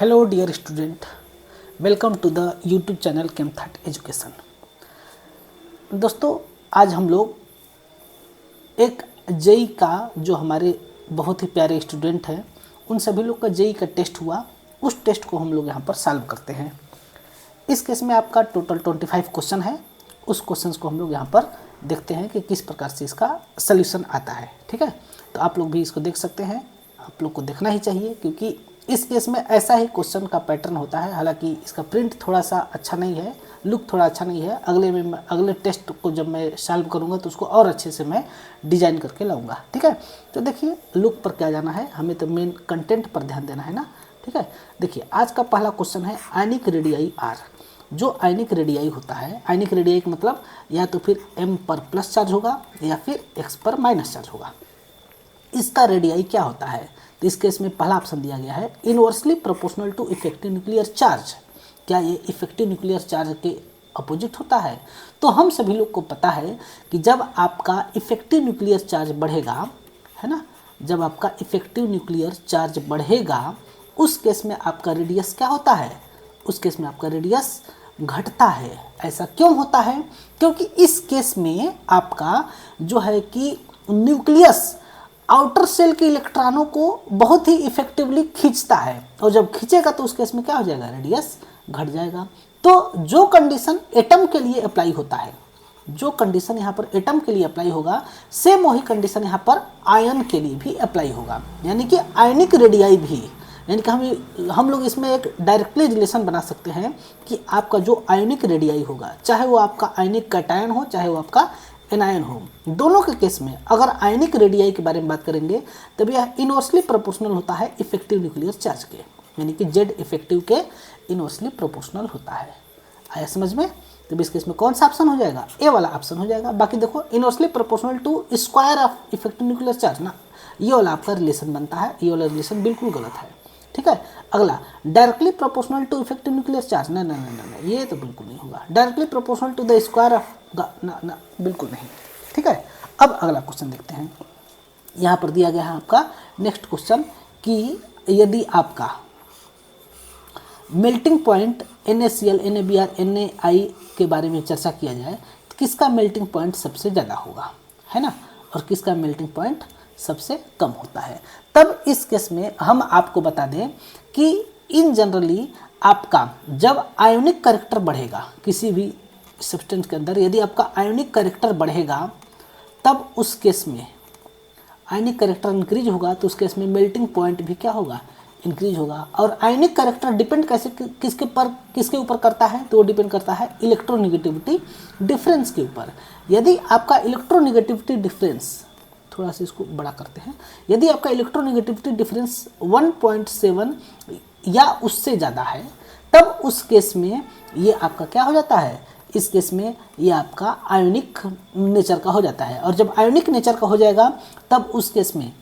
Hello dear student, welcome to the YouTube channel Chemthat education. दोस्तों, आज हम लोग एक जेई का जो हमारे बहुत ही प्यारे स्टूडेंट हैं उन सभी लोग का जेई का टेस्ट हुआ, उस टेस्ट को हम लोग यहाँ पर सॉल्व करते हैं। इस केस में आपका टोटल 25 क्वेश्चन है। उस क्वेश्चंस को हम लोग यहाँ पर देखते हैं कि किस प्रकार से इसका सल्यूशन आता है। ठीक है, तो आप लोग भी इसको देख सकते हैं, आप लोग को देखना ही चाहिए क्योंकि इस केस में ऐसा ही क्वेश्चन का पैटर्न होता है। हालांकि इसका प्रिंट थोड़ा सा अच्छा नहीं है, लुक थोड़ा अच्छा नहीं है। अगले टेस्ट को जब मैं सॉल्व करूंगा तो उसको और अच्छे से मैं डिजाइन करके लाऊंगा। ठीक है, तो देखिए लुक पर क्या जाना है, हमें तो मेन कंटेंट पर ध्यान देना है ना। ठीक है, देखिए आज का पहला क्वेश्चन है आयनिक रेडियाई आर। जो आयनिक रेडियाई होता है, आयनिक रेडियाई का मतलब या तो फिर m पर प्लस चार्ज होगा या फिर x पर माइनस चार्ज होगा। इसका रेडियाई क्या होता है, तो इस केस में पहला ऑप्शन दिया गया है inversely proportional to effective nuclear charge. क्या ये इफेक्टिव न्यूक्लियर चार्ज के अपोजिट होता है? तो हम सभी लोग को पता है कि जब आपका इफेक्टिव न्यूक्लियर चार्ज बढ़ेगा, है ना, जब आपका इफेक्टिव न्यूक्लियर चार्ज बढ़ेगा उस केस में आपका रेडियस क्या होता है, उस केस में आपका रेडियस घटता है। ऐसा क्यों होता है? क्योंकि इस केस में आपका जो है कि न्यूक्लियस आउटर सेल के इलेक्ट्रॉनों को बहुत ही इफेक्टिवली खींचता है, और जब खींचेगा तो उस केस में क्या हो जाएगा, रेडियस घट जाएगा। तो जो कंडीशन एटम के लिए अप्लाई होता है, जो कंडीशन यहाँ पर एटम के लिए अप्लाई होगा, सेम वही कंडीशन यहाँ पर आयन के लिए भी अप्लाई होगा। यानी कि आयनिक रेडियाई भी, यानी कि हम लोग इसमें एक डायरेक्टली रिलेशन बना सकते हैं कि आपका जो आयनिक रेडियाई होगा, चाहे वो आपका आयनिक कैटायन हो चाहे वो आपका एनायन हो, दोनों के केस में अगर आयनिक रेडियाई के बारे में बात करेंगे तब यह इनवर्सली प्रोपोर्शनल होता है इफेक्टिव न्यूक्लियर चार्ज के, यानी कि जेड इफेक्टिव के इनवर्सली प्रोपोर्शनल होता है। आया समझ में? तो इस केस में कौन सा ऑप्शन हो जाएगा? ए वाला ऑप्शन हो जाएगा। बाकी देखो inversely proportional to square of effective nuclear charge ना, ये वाला आपका रिलेशन बनता है, ये वाला रिलेशन बिल्कुल गलत है। ठीक है, अगला directly proportional to effective nuclear charge, ना ना ना ना, ये तो बिल्कुल नहीं होगा। Directly proportional to the square of, ना ना बिल्कुल नहीं। ठीक है, अब अगला क्वेश्चन देखते हैं। यहाँ पर दिया गया है आपका नेक्स्ट क्वेश्चन कि यदि आपका melting point NaCl, NaBr, Na के बारे में चर्चा किया जाए तो किसका मेल्टिंग पॉइंट सबसे ज़्यादा होगा, है ना, और किसका मेल्टिंग पॉइंट सबसे कम होता है। तब इस केस में हम आपको बता दें कि इन जनरली आपका जब आयोनिक कैरेक्टर बढ़ेगा किसी भी सब्सटेंस के अंदर, यदि आपका आयोनिक कैरेक्टर बढ़ेगा तब उस केस में आयनिक कैरेक्टर इंक्रीज होगा तो उस केस में मेल्टिंग पॉइंट भी क्या होगा, इंक्रीज होगा। और आयनिक कैरेक्टर डिपेंड कैसे किसके ऊपर करता है, तो वो डिपेंड करता है इलेक्ट्रोनेगेटिविटी डिफरेंस के ऊपर। यदि आपका इलेक्ट्रोनेगेटिविटी डिफरेंस, थोड़ा सा इसको बड़ा करते हैं, यदि आपका इलेक्ट्रोनेगेटिविटी डिफरेंस 1.7 या उससे ज़्यादा है तब उस केस में ये आपका क्या हो जाता है, इस केस में ये आपका आयोनिक नेचर का हो जाता है। और जब आयोनिक नेचर का हो जाएगा तब उस केस में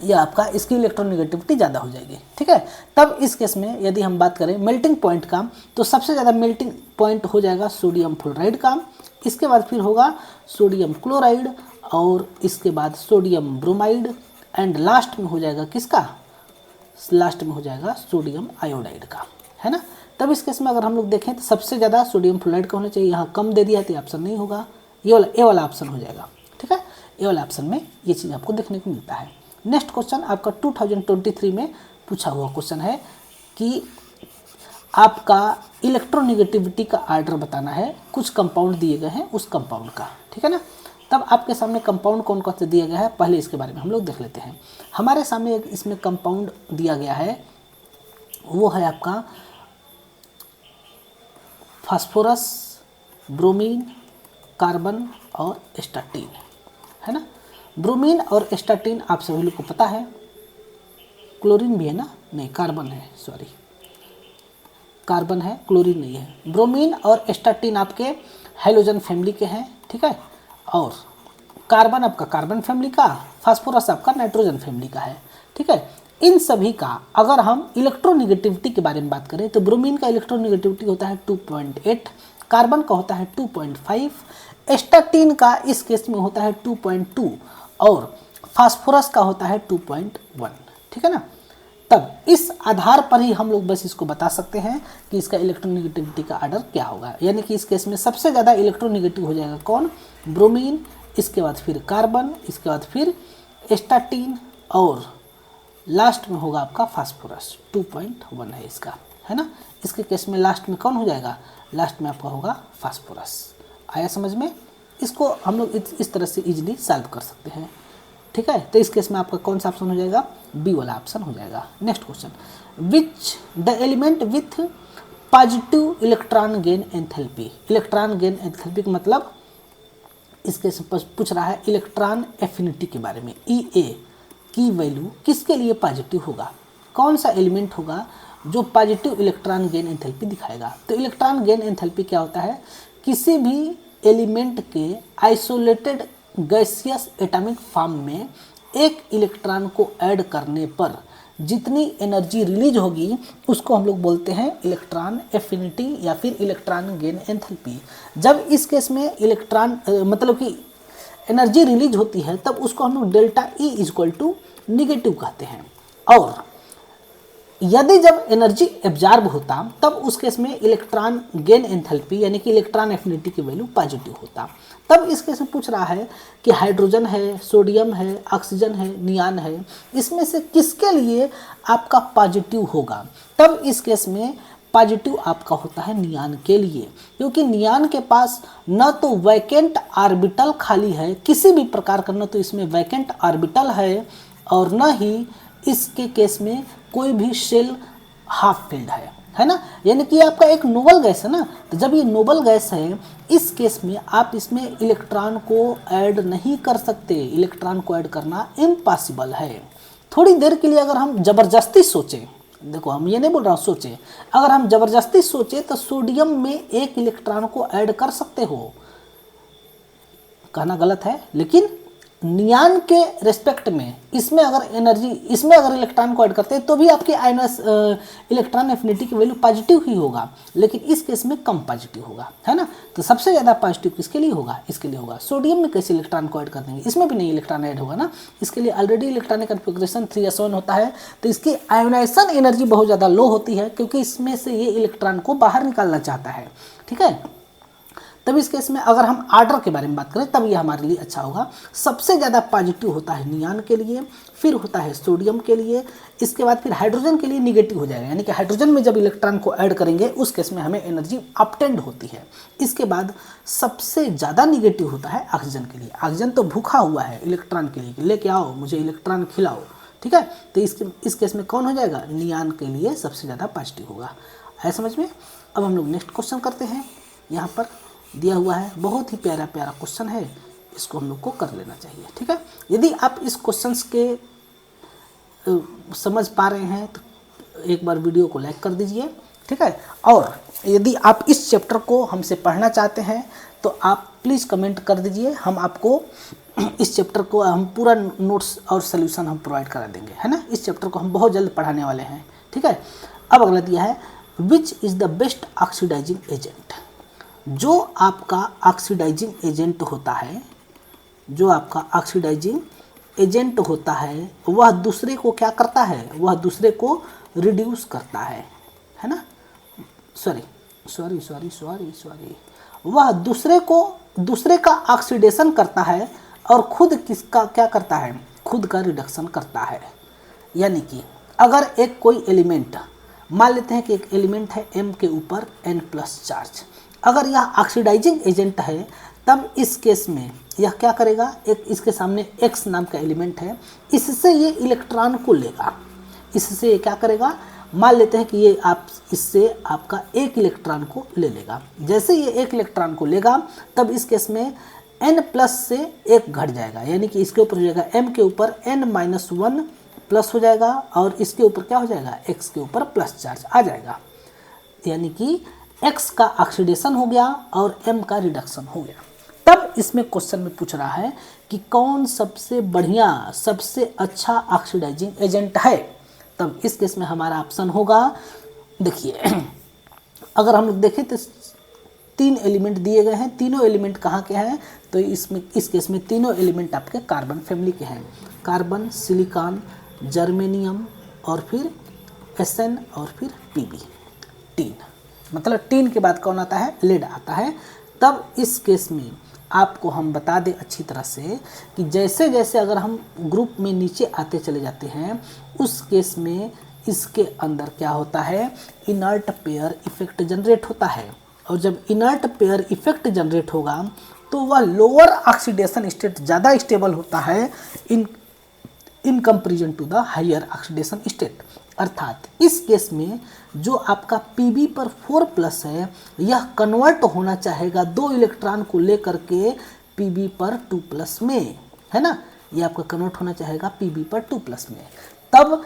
ये आपका इसकी इलेक्ट्रोनेगेटिविटी ज़्यादा हो जाएगी। ठीक है, तब इस केस में यदि हम बात करें मेल्टिंग पॉइंट का तो सबसे ज़्यादा मेल्टिंग पॉइंट हो जाएगा सोडियम फ्लोराइड का, इसके बाद फिर होगा सोडियम क्लोराइड, और इसके बाद सोडियम ब्रोमाइड, एंड लास्ट में हो जाएगा किसका, लास्ट में हो जाएगा सोडियम आयोडाइड का, है ना। तब इस केस में अगर हम लोग देखें तो सबसे ज़्यादा सोडियम फ्लोराइड का होना चाहिए, यहाँ कम दे दिया तो ऑप्शन नहीं होगा, ये वाला ऑप्शन हो जाएगा। ठीक है, ये वाला ऑप्शन में ये चीज़ आपको देखने को मिलता है। नेक्स्ट क्वेश्चन आपका 2023 में पूछा हुआ क्वेश्चन है कि आपका इलेक्ट्रोनेगेटिविटी का आर्डर बताना है, कुछ कंपाउंड दिए गए हैं उस कंपाउंड का। ठीक है ना, तब आपके सामने कंपाउंड कौन कौन से दिया गया है पहले इसके बारे में हम लोग देख लेते हैं। हमारे सामने एक इसमें कंपाउंड दिया गया है, वो है आपका फास्फोरस, ब्रोमीन, कार्बन और स्टार्टीन, है ना। ब्रोमीन और स्टार्टीन आप सभी लोग को पता है, क्लोरीन भी है ना, नहीं कार्बन है, सॉरी कार्बन है, क्लोरीन नहीं है। ब्रोमीन और स्टार्टीन आपके हाइड्रोजन फैमिली के हैं। ठीक है, और कार्बन आपका कार्बन फैमिली का, फास्फोरस आपका नाइट्रोजन फैमिली का है। ठीक है, इन सभी का अगर हम इलेक्ट्रोनेगेटिविटी के बारे में बात करें तो ब्रोमीन का इलेक्ट्रोनेगेटिविटी होता है 2.8, कार्बन का होता है 2.5, स्टार्टीन का इस केस में होता है 2.2 और फास्फोरस का होता है 2.1। ठीक है ना, तब इस आधार पर ही हम लोग बस इसको बता सकते हैं कि इसका इलेक्ट्रोनेगेटिविटी का आर्डर क्या होगा। यानी कि इस केस में सबसे ज़्यादा इलेक्ट्रोनेगेटिव हो जाएगा कौन, ब्रोमीन, इसके बाद फिर कार्बन, इसके बाद फिर एस्टाटीन और लास्ट में होगा आपका फास्फोरस। 2.1 है इसका, है ना। इसके केस में लास्ट में कौन हो जाएगा, लास्ट में आपका होगा फास्फोरस। आया समझ में। इसको हम लोग इस तरह से इजीली सॉल्व कर सकते हैं, ठीक है। तो इस केस में आपका कौन सा ऑप्शन हो जाएगा, बी वाला ऑप्शन हो जाएगा। Next question, which the element with positive electron gain enthalpy. Electron gain enthalpy का मतलब इसके पूछ रहा है इलेक्ट्रॉन एफिनिटी के बारे में। EA की वैल्यू किसके लिए पॉजिटिव होगा, कौन सा एलिमेंट होगा जो पॉजिटिव इलेक्ट्रॉन गेन एंथैल्पी दिखाएगा। तो इलेक्ट्रॉन गेन एंथैल्पी क्या होता है, किसी भी एलिमेंट के आइसोलेटेड गैसियस एटॉमिक फॉर्म में एक इलेक्ट्रॉन को ऐड करने पर जितनी एनर्जी रिलीज होगी उसको हम लोग बोलते हैं इलेक्ट्रॉन एफिनिटी या फिर इलेक्ट्रॉन गेन एंथैल्पी। जब इस केस में इलेक्ट्रॉन मतलब कि एनर्जी रिलीज होती है तब उसको हम लोग delta E equal to negative कहते हैं। और यदि जब एनर्जी एब्जॉर्ब होता तब उस केस में इलेक्ट्रॉन गेन एंथैल्पी यानी कि इलेक्ट्रॉन एफिनिटी की वैल्यू पॉजिटिव होता। तब इस केस में पूछ रहा है कि हाइड्रोजन है, सोडियम है, ऑक्सीजन है, नियान है, इसमें से किसके लिए आपका पॉजिटिव होगा। तब इस केस में पॉजिटिव आपका होता है नियान के लिए, क्योंकि नियान के पास न तो वैकेंट ऑर्बिटल खाली है किसी भी प्रकार का, न तो इसमें वैकेंट ऑर्बिटल है और न ही इसके केस में कोई भी शेल हाफ फिल्ड है ना। यानी कि आपका एक नोबल गैस है ना, तो जब ये नोबल गैस है इस केस में आप इसमें इलेक्ट्रॉन को ऐड नहीं कर सकते, इलेक्ट्रॉन को ऐड करना इम्पॉसिबल है। थोड़ी देर के लिए अगर हम ज़बरदस्ती सोचें, देखो हम ये नहीं बोल रहा हूँ सोचें, अगर हम ज़बरदस्ती सोचें तो सोडियम में एक इलेक्ट्रॉन को ऐड कर सकते हो, कहना गलत है, लेकिन नियान के रेस्पेक्ट में इसमें अगर एनर्जी, इसमें अगर इलेक्ट्रॉन को ऐड करते हैं तो भी आपके आयनस इलेक्ट्रॉन एफिनिटी की वैल्यू पॉजिटिव ही होगा, लेकिन इस केस में कम पॉजिटिव होगा, है ना। तो सबसे ज़्यादा पॉजिटिव किसके लिए होगा, इसके लिए होगा। सोडियम में कैसे इलेक्ट्रॉन को ऐड कर देंगे, इसमें भी नहीं इलेक्ट्रॉन ऐड होगा ना, इसके लिए ऑलरेडी इलेक्ट्रॉनिक कन्फिग्रेशन 3s1 होता है, तो इसकी आयोनाइजेशन एनर्जी बहुत ज़्यादा लो होती है क्योंकि इसमें से ये इलेक्ट्रॉन को बाहर निकालना चाहता है, ठीक है। तब इस केस में अगर हम आर्डर के बारे में बात करें तब ये हमारे लिए अच्छा होगा। सबसे ज़्यादा पॉजिटिव होता है नियान के लिए, फिर होता है सोडियम के लिए, इसके बाद फिर हाइड्रोजन के लिए निगेटिव हो जाएगा, यानी कि हाइड्रोजन में जब इलेक्ट्रॉन को ऐड करेंगे उस केस में हमें एनर्जी अपटेंड होती है। इसके बाद सबसे ज़्यादा निगेटिव होता है ऑक्सीजन के लिए। ऑक्सीजन तो भूखा हुआ है इलेक्ट्रॉन के लिए, लेके आओ मुझे इलेक्ट्रॉन खिलाओ, ठीक है। तो इस केस में कौन हो जाएगा, नियान के लिए सबसे ज़्यादा पॉजिटिव होगा। है समझ में। अब हम लोग नेक्स्ट क्वेश्चन करते हैं, यहाँ पर दिया हुआ है, बहुत ही प्यारा प्यारा क्वेश्चन है, इसको हम लोग को कर लेना चाहिए, ठीक है। यदि आप इस क्वेश्चंस के समझ पा रहे हैं तो एक बार वीडियो को लाइक कर दीजिए, ठीक है। और यदि आप इस चैप्टर को हमसे पढ़ना चाहते हैं तो आप प्लीज़ कमेंट कर दीजिए, हम आपको इस चैप्टर को हम पूरा नोट्स और सोल्यूशन हम प्रोवाइड करा देंगे, है ना। इस चैप्टर को हम बहुत जल्द पढ़ाने वाले हैं, ठीक है। अब अगला दिया है, which is the best oxidising agent. जो आपका ऑक्सीडाइजिंग एजेंट होता है, जो आपका ऑक्सीडाइजिंग एजेंट होता है वह दूसरे को क्या करता है, वह दूसरे को रिड्यूस करता है ना। सॉरी वह दूसरे का ऑक्सीडेशन करता है और खुद किसका क्या करता है, खुद का रिडक्शन करता है। यानी कि अगर एक कोई एलिमेंट, मान लेते हैं कि एक एलिमेंट है m के ऊपर n+ चार्ज, अगर यह ऑक्सीडाइजिंग एजेंट है तब इस केस में यह क्या करेगा, एक इसके सामने x नाम का एलिमेंट है, इससे ये इलेक्ट्रॉन को लेगा, इससे ये क्या करेगा, मान लेते हैं कि ये आप इससे आपका एक इलेक्ट्रॉन को ले लेगा। जैसे ये एक इलेक्ट्रॉन को लेगा तब इस केस में n+ से एक घट जाएगा, यानी कि इसके ऊपर हो जाएगा m के ऊपर n-1 प्लस हो जाएगा और इसके ऊपर क्या हो जाएगा, x के ऊपर प्लस चार्ज आ जाएगा। यानी कि x का ऑक्सीडेशन हो गया और m का रिडक्शन हो गया। तब इसमें क्वेश्चन में पूछ रहा है कि कौन सबसे बढ़िया, सबसे अच्छा ऑक्सीडाइजिंग एजेंट है। तब इस केस में हमारा ऑप्शन होगा, देखिए अगर हम लोग देखें तो 3 एलिमेंट दिए गए हैं, तीनों एलिमेंट कहाँ के हैं, तो इस केस में तीनों एलिमेंट आपके कार्बन फैमिली के हैं। कार्बन, सिलिकॉन, जर्मेनियम और फिर Sn और फिर Pb, टीन। मतलब टीन के बाद कौन आता है? लेड आता है। तब इस केस में आपको हम बता दें अच्छी तरह से कि जैसे जैसे अगर हम ग्रुप में नीचे आते चले जाते हैं, उस केस में इसके अंदर क्या होता है? इनर्ट पेयर इफेक्ट जनरेट होता है। और जब इनर्ट पेयर इफेक्ट जनरेट होगा तो वह लोअर ऑक्सीडेशन स्टेट ज़्यादा स्टेबल होता है in comparison to the higher oxidation state. अर्थात इस केस में जो आपका Pb पर 4+ है, यह कन्वर्ट होना चाहेगा 2 इलेक्ट्रॉन को लेकर के Pb पर 2+ में, है ना। ये आपका कन्वर्ट होना चाहेगा Pb पर 2+ में। तब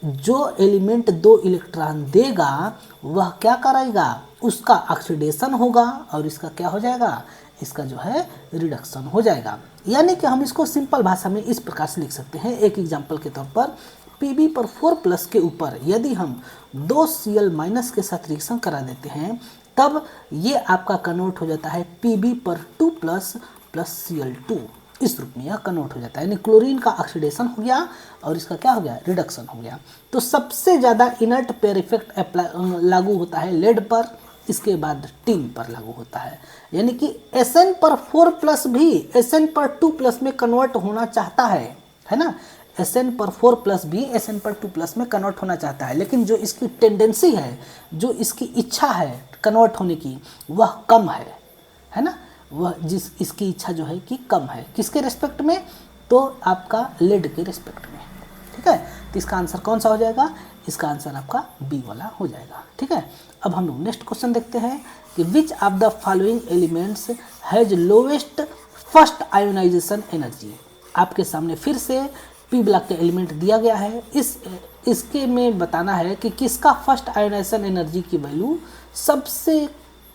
जो एलिमेंट 2 इलेक्ट्रॉन देगा वह क्या करेगा? उसका ऑक्सीडेशन होगा और इसका क्या हो जाएगा? इसका जो है रिडक्शन हो जाएगा। यानी कि हम इसको सिंपल भाषा में इस प्रकार से लिख सकते हैं। एक एग्जांपल के तौर पर Pb पर 4+ के ऊपर यदि हम 2 Cl- के साथ रिएक्शन करा देते हैं, तब ये आपका कन्वर्ट हो जाता है Pb पर 2+ प्लस Cl2। इस रूप में यह कन्वर्ट हो जाता है, यानी क्लोरीन का ऑक्सीडेशन हो गया और इसका क्या हो गया? रिडक्शन हो गया। तो सबसे ज़्यादा इनर्ट पेयर इफेक्ट लागू होता है लेड पर, इसके बाद टीन पर लागू होता है। यानी कि Sn पर 4+ भी Sn पर 2+ में कन्वर्ट होना चाहता है ना। Sn पर 4+ भी Sn पर 2+ में कन्वर्ट होना चाहता है, लेकिन जो इसकी टेंडेंसी है, जो इसकी इच्छा है कन्वर्ट होने की, वह कम है ना। वह इसकी इच्छा जो है कि कम है, किसके रेस्पेक्ट में? तो आपका लेड के रेस्पेक्ट में। ठीक है, तो इसका आंसर कौन सा हो जाएगा? इसका आंसर आपका बी वाला हो जाएगा। ठीक है, अब हम लोग नेक्स्ट क्वेश्चन देखते हैं कि which of the following elements has lowest first ionisation energy. आपके सामने फिर से पी ब्लॉक का एलिमेंट दिया गया है। इसके में बताना है कि किसका फर्स्ट आयोनाइजेशन एनर्जी की वैल्यू सबसे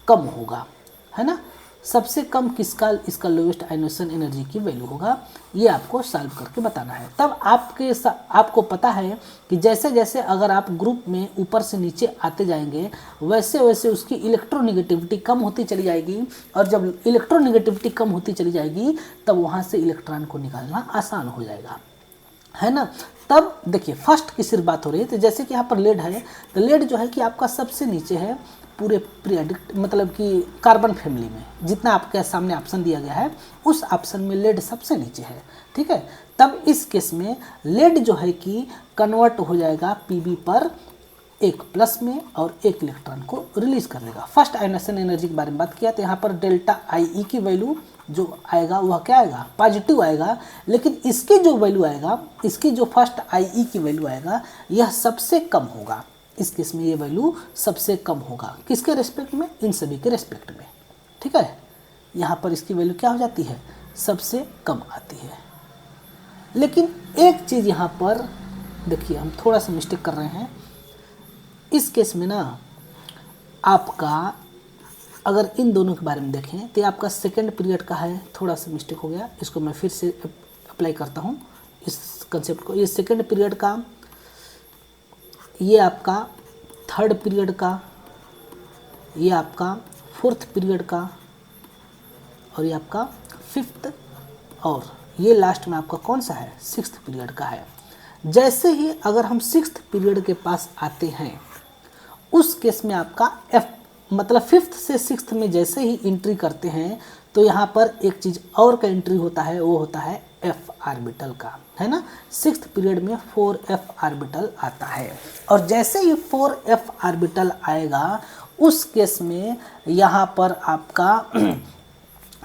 कम होगा, है ना। सबसे कम किसका इसका लोवेस्ट आयोनाइजेशन एनर्जी की वैल्यू होगा, ये आपको सॉल्व करके बताना है। तब आपको पता है कि जैसे जैसे अगर आप ग्रुप में ऊपर से नीचे आते जाएंगे, वैसे वैसे उसकी इलेक्ट्रोनेगेटिविटी कम होती चली जाएगी, और जब इलेक्ट्रोनेगेटिविटी कम होती चली जाएगी तब वहाँ से इलेक्ट्रॉन को निकालना आसान हो जाएगा, है ना। तब देखिए फर्स्ट की सिर्फ बात हो रही है, तो जैसे कि यहाँ पर लेड है, तो लेड जो है कि आपका सबसे नीचे है पूरे पीरियडिक, मतलब कि कार्बन फैमिली में जितना आपके सामने ऑप्शन दिया गया है उस ऑप्शन में लेड सबसे नीचे है। ठीक है, तब इस केस में लेड जो है कि कन्वर्ट हो जाएगा Pb पर 1+ में और 1 इलेक्ट्रॉन को रिलीज कर लेगा। फर्स्ट आयोनाइजेशन एनर्जी के बारे में बात किया तो यहाँ पर डेल्टा IE की वैल्यू जो आएगा वह क्या आएगा? पॉजिटिव आएगा। लेकिन इसकी जो वैल्यू आएगा, इसकी जो फर्स्ट IE की वैल्यू आएगा, यह सबसे कम होगा। इस केस में ये वैल्यू सबसे कम होगा, किसके रेस्पेक्ट में? इन सभी के रेस्पेक्ट में। ठीक है, यहाँ पर इसकी वैल्यू क्या हो जाती है? सबसे कम आती है। लेकिन एक चीज़ यहाँ पर देखिए, हम थोड़ा सा मिस्टेक कर रहे हैं इस केस में ना। आपका अगर इन दोनों के बारे में देखें तो आपका सेकेंड पीरियड का है, थोड़ा सा मिस्टेक हो गया, इसको मैं फिर से अप्लाई करता हूँ इस कंसेप्ट को। ये सेकेंड पीरियड का, ये आपका थर्ड पीरियड का, ये आपका फोर्थ पीरियड का, और ये आपका फिफ्थ, और ये लास्ट में आपका कौन सा है? सिक्स्थ पीरियड का है। जैसे ही अगर हम सिक्स्थ पीरियड के पास आते हैं, उस केस में आपका मतलब फिफ्थ से सिक्स्थ में जैसे ही एंट्री करते हैं तो यहाँ पर एक चीज़ और का एंट्री होता है, वो होता है F ऑर्बिटल का, है ना। सिक्स्थ पीरियड में 4f ऑर्बिटल आता है, और जैसे ही 4f ऑर्बिटल आएगा उस केस में यहाँ पर आपका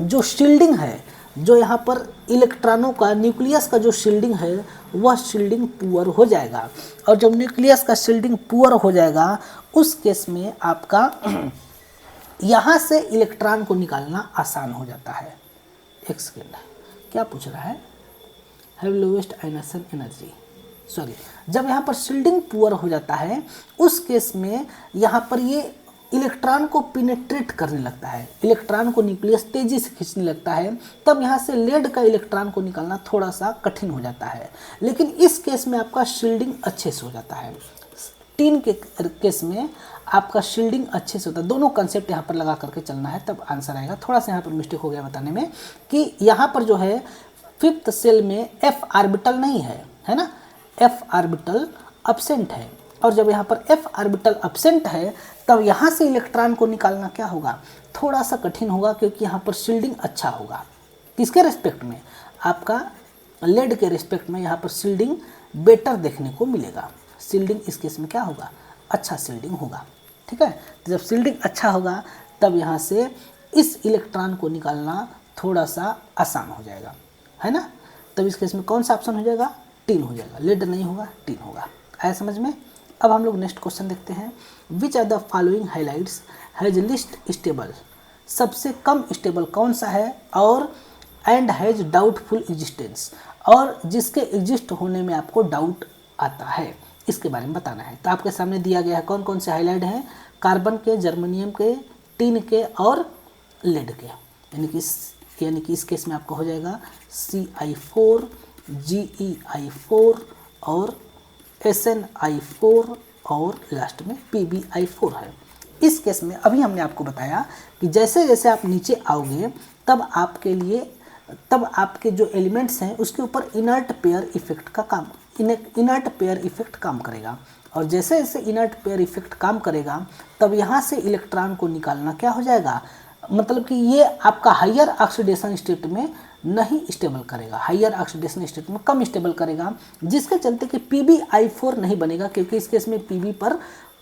जो शील्डिंग है, जो यहाँ पर इलेक्ट्रॉनों का न्यूक्लियस का जो शील्डिंग है वह शील्डिंग पुअर हो जाएगा। और जब न्यूक्लियस का शील्डिंग पुअर हो जाएगा उस केस में आपका यहाँ से इलेक्ट्रॉन को निकालना आसान हो जाता है। एक सेकेंड, क्या पूछ रहा है? Have lowest ionisation energy, sorry, जब यहाँ पर शील्डिंग पुअर हो जाता है उस केस में यहाँ पर ये इलेक्ट्रॉन को पिनेट्रेट करने लगता है, इलेक्ट्रॉन को न्यूक्लियस तेजी से खींचने लगता है, तब यहाँ से लेड का इलेक्ट्रॉन को निकालना थोड़ा सा कठिन हो जाता है। लेकिन इस केस में आपका शील्डिंग अच्छे से हो जाता है। टीन के केस में आपका शील्डिंग अच्छे से होता है। दोनों कंसेप्ट यहाँ पर लगा करके चलना है तब आंसर आएगा। थोड़ा सा यहाँ पर मिस्टेक हो गया बताने में कि यहाँ पर जो है फिफ्थ सेल में F ऑर्बिटल नहीं है, है ना। F ऑर्बिटल अब्सेंट है, और जब यहाँ पर f ऑर्बिटल अब्सेंट है तब यहाँ से इलेक्ट्रॉन को निकालना क्या होगा, थोड़ा सा कठिन होगा, क्योंकि यहाँ पर शील्डिंग अच्छा होगा। किसके रिस्पेक्ट में, आपका लेड के रिस्पेक्ट में यहाँ पर शील्डिंग बेटर देखने को मिलेगा। शील्डिंग इस केस में क्या होगा, अच्छा शील्डिंग होगा। ठीक है, तो जब शील्डिंग अच्छा होगा तब यहाँ से इस इलेक्ट्रॉन को निकालना थोड़ा सा आसान हो जाएगा, है ना। तब इस केस में कौन सा ऑप्शन हो जाएगा, टीन हो जाएगा, लेड नहीं होगा, टीन होगा। आया समझ में। अब हम लोग नेक्स्ट क्वेश्चन देखते हैं। Which are the following highlights has least stable, सबसे कम स्टेबल कौन सा है, और एंड हैज डाउटफुल एग्जिस्टेंस, और जिसके एग्जिस्ट होने में आपको डाउट आता है, इसके बारे में बताना है। तो आपके सामने दिया गया है कौन कौन से हाईलाइट हैं, कार्बन के, जर्मेनियम के, टिन के और लेड के। यानी कि इस केस में आपका हो जाएगा Ci4, GeI4 और SnI4 और लास्ट में PbI4 है। इस केस में अभी हमने आपको बताया कि जैसे जैसे आप नीचे आओगे तब आपके जो एलिमेंट्स हैं उसके ऊपर इनर्ट पेयर इफेक्ट काम करेगा, और जैसे जैसे इनर्ट पेयर इफेक्ट काम करेगा तब यहाँ से इलेक्ट्रॉन को निकालना क्या हो जाएगा, मतलब कि ये आपका हायर ऑक्सीडेशन स्टेट में नहीं स्टेबल करेगा, हायर ऑक्सीडेशन स्टेट में कम स्टेबल करेगा, जिसके चलते कि PbI4 नहीं बनेगा, क्योंकि इस केस में Pb पर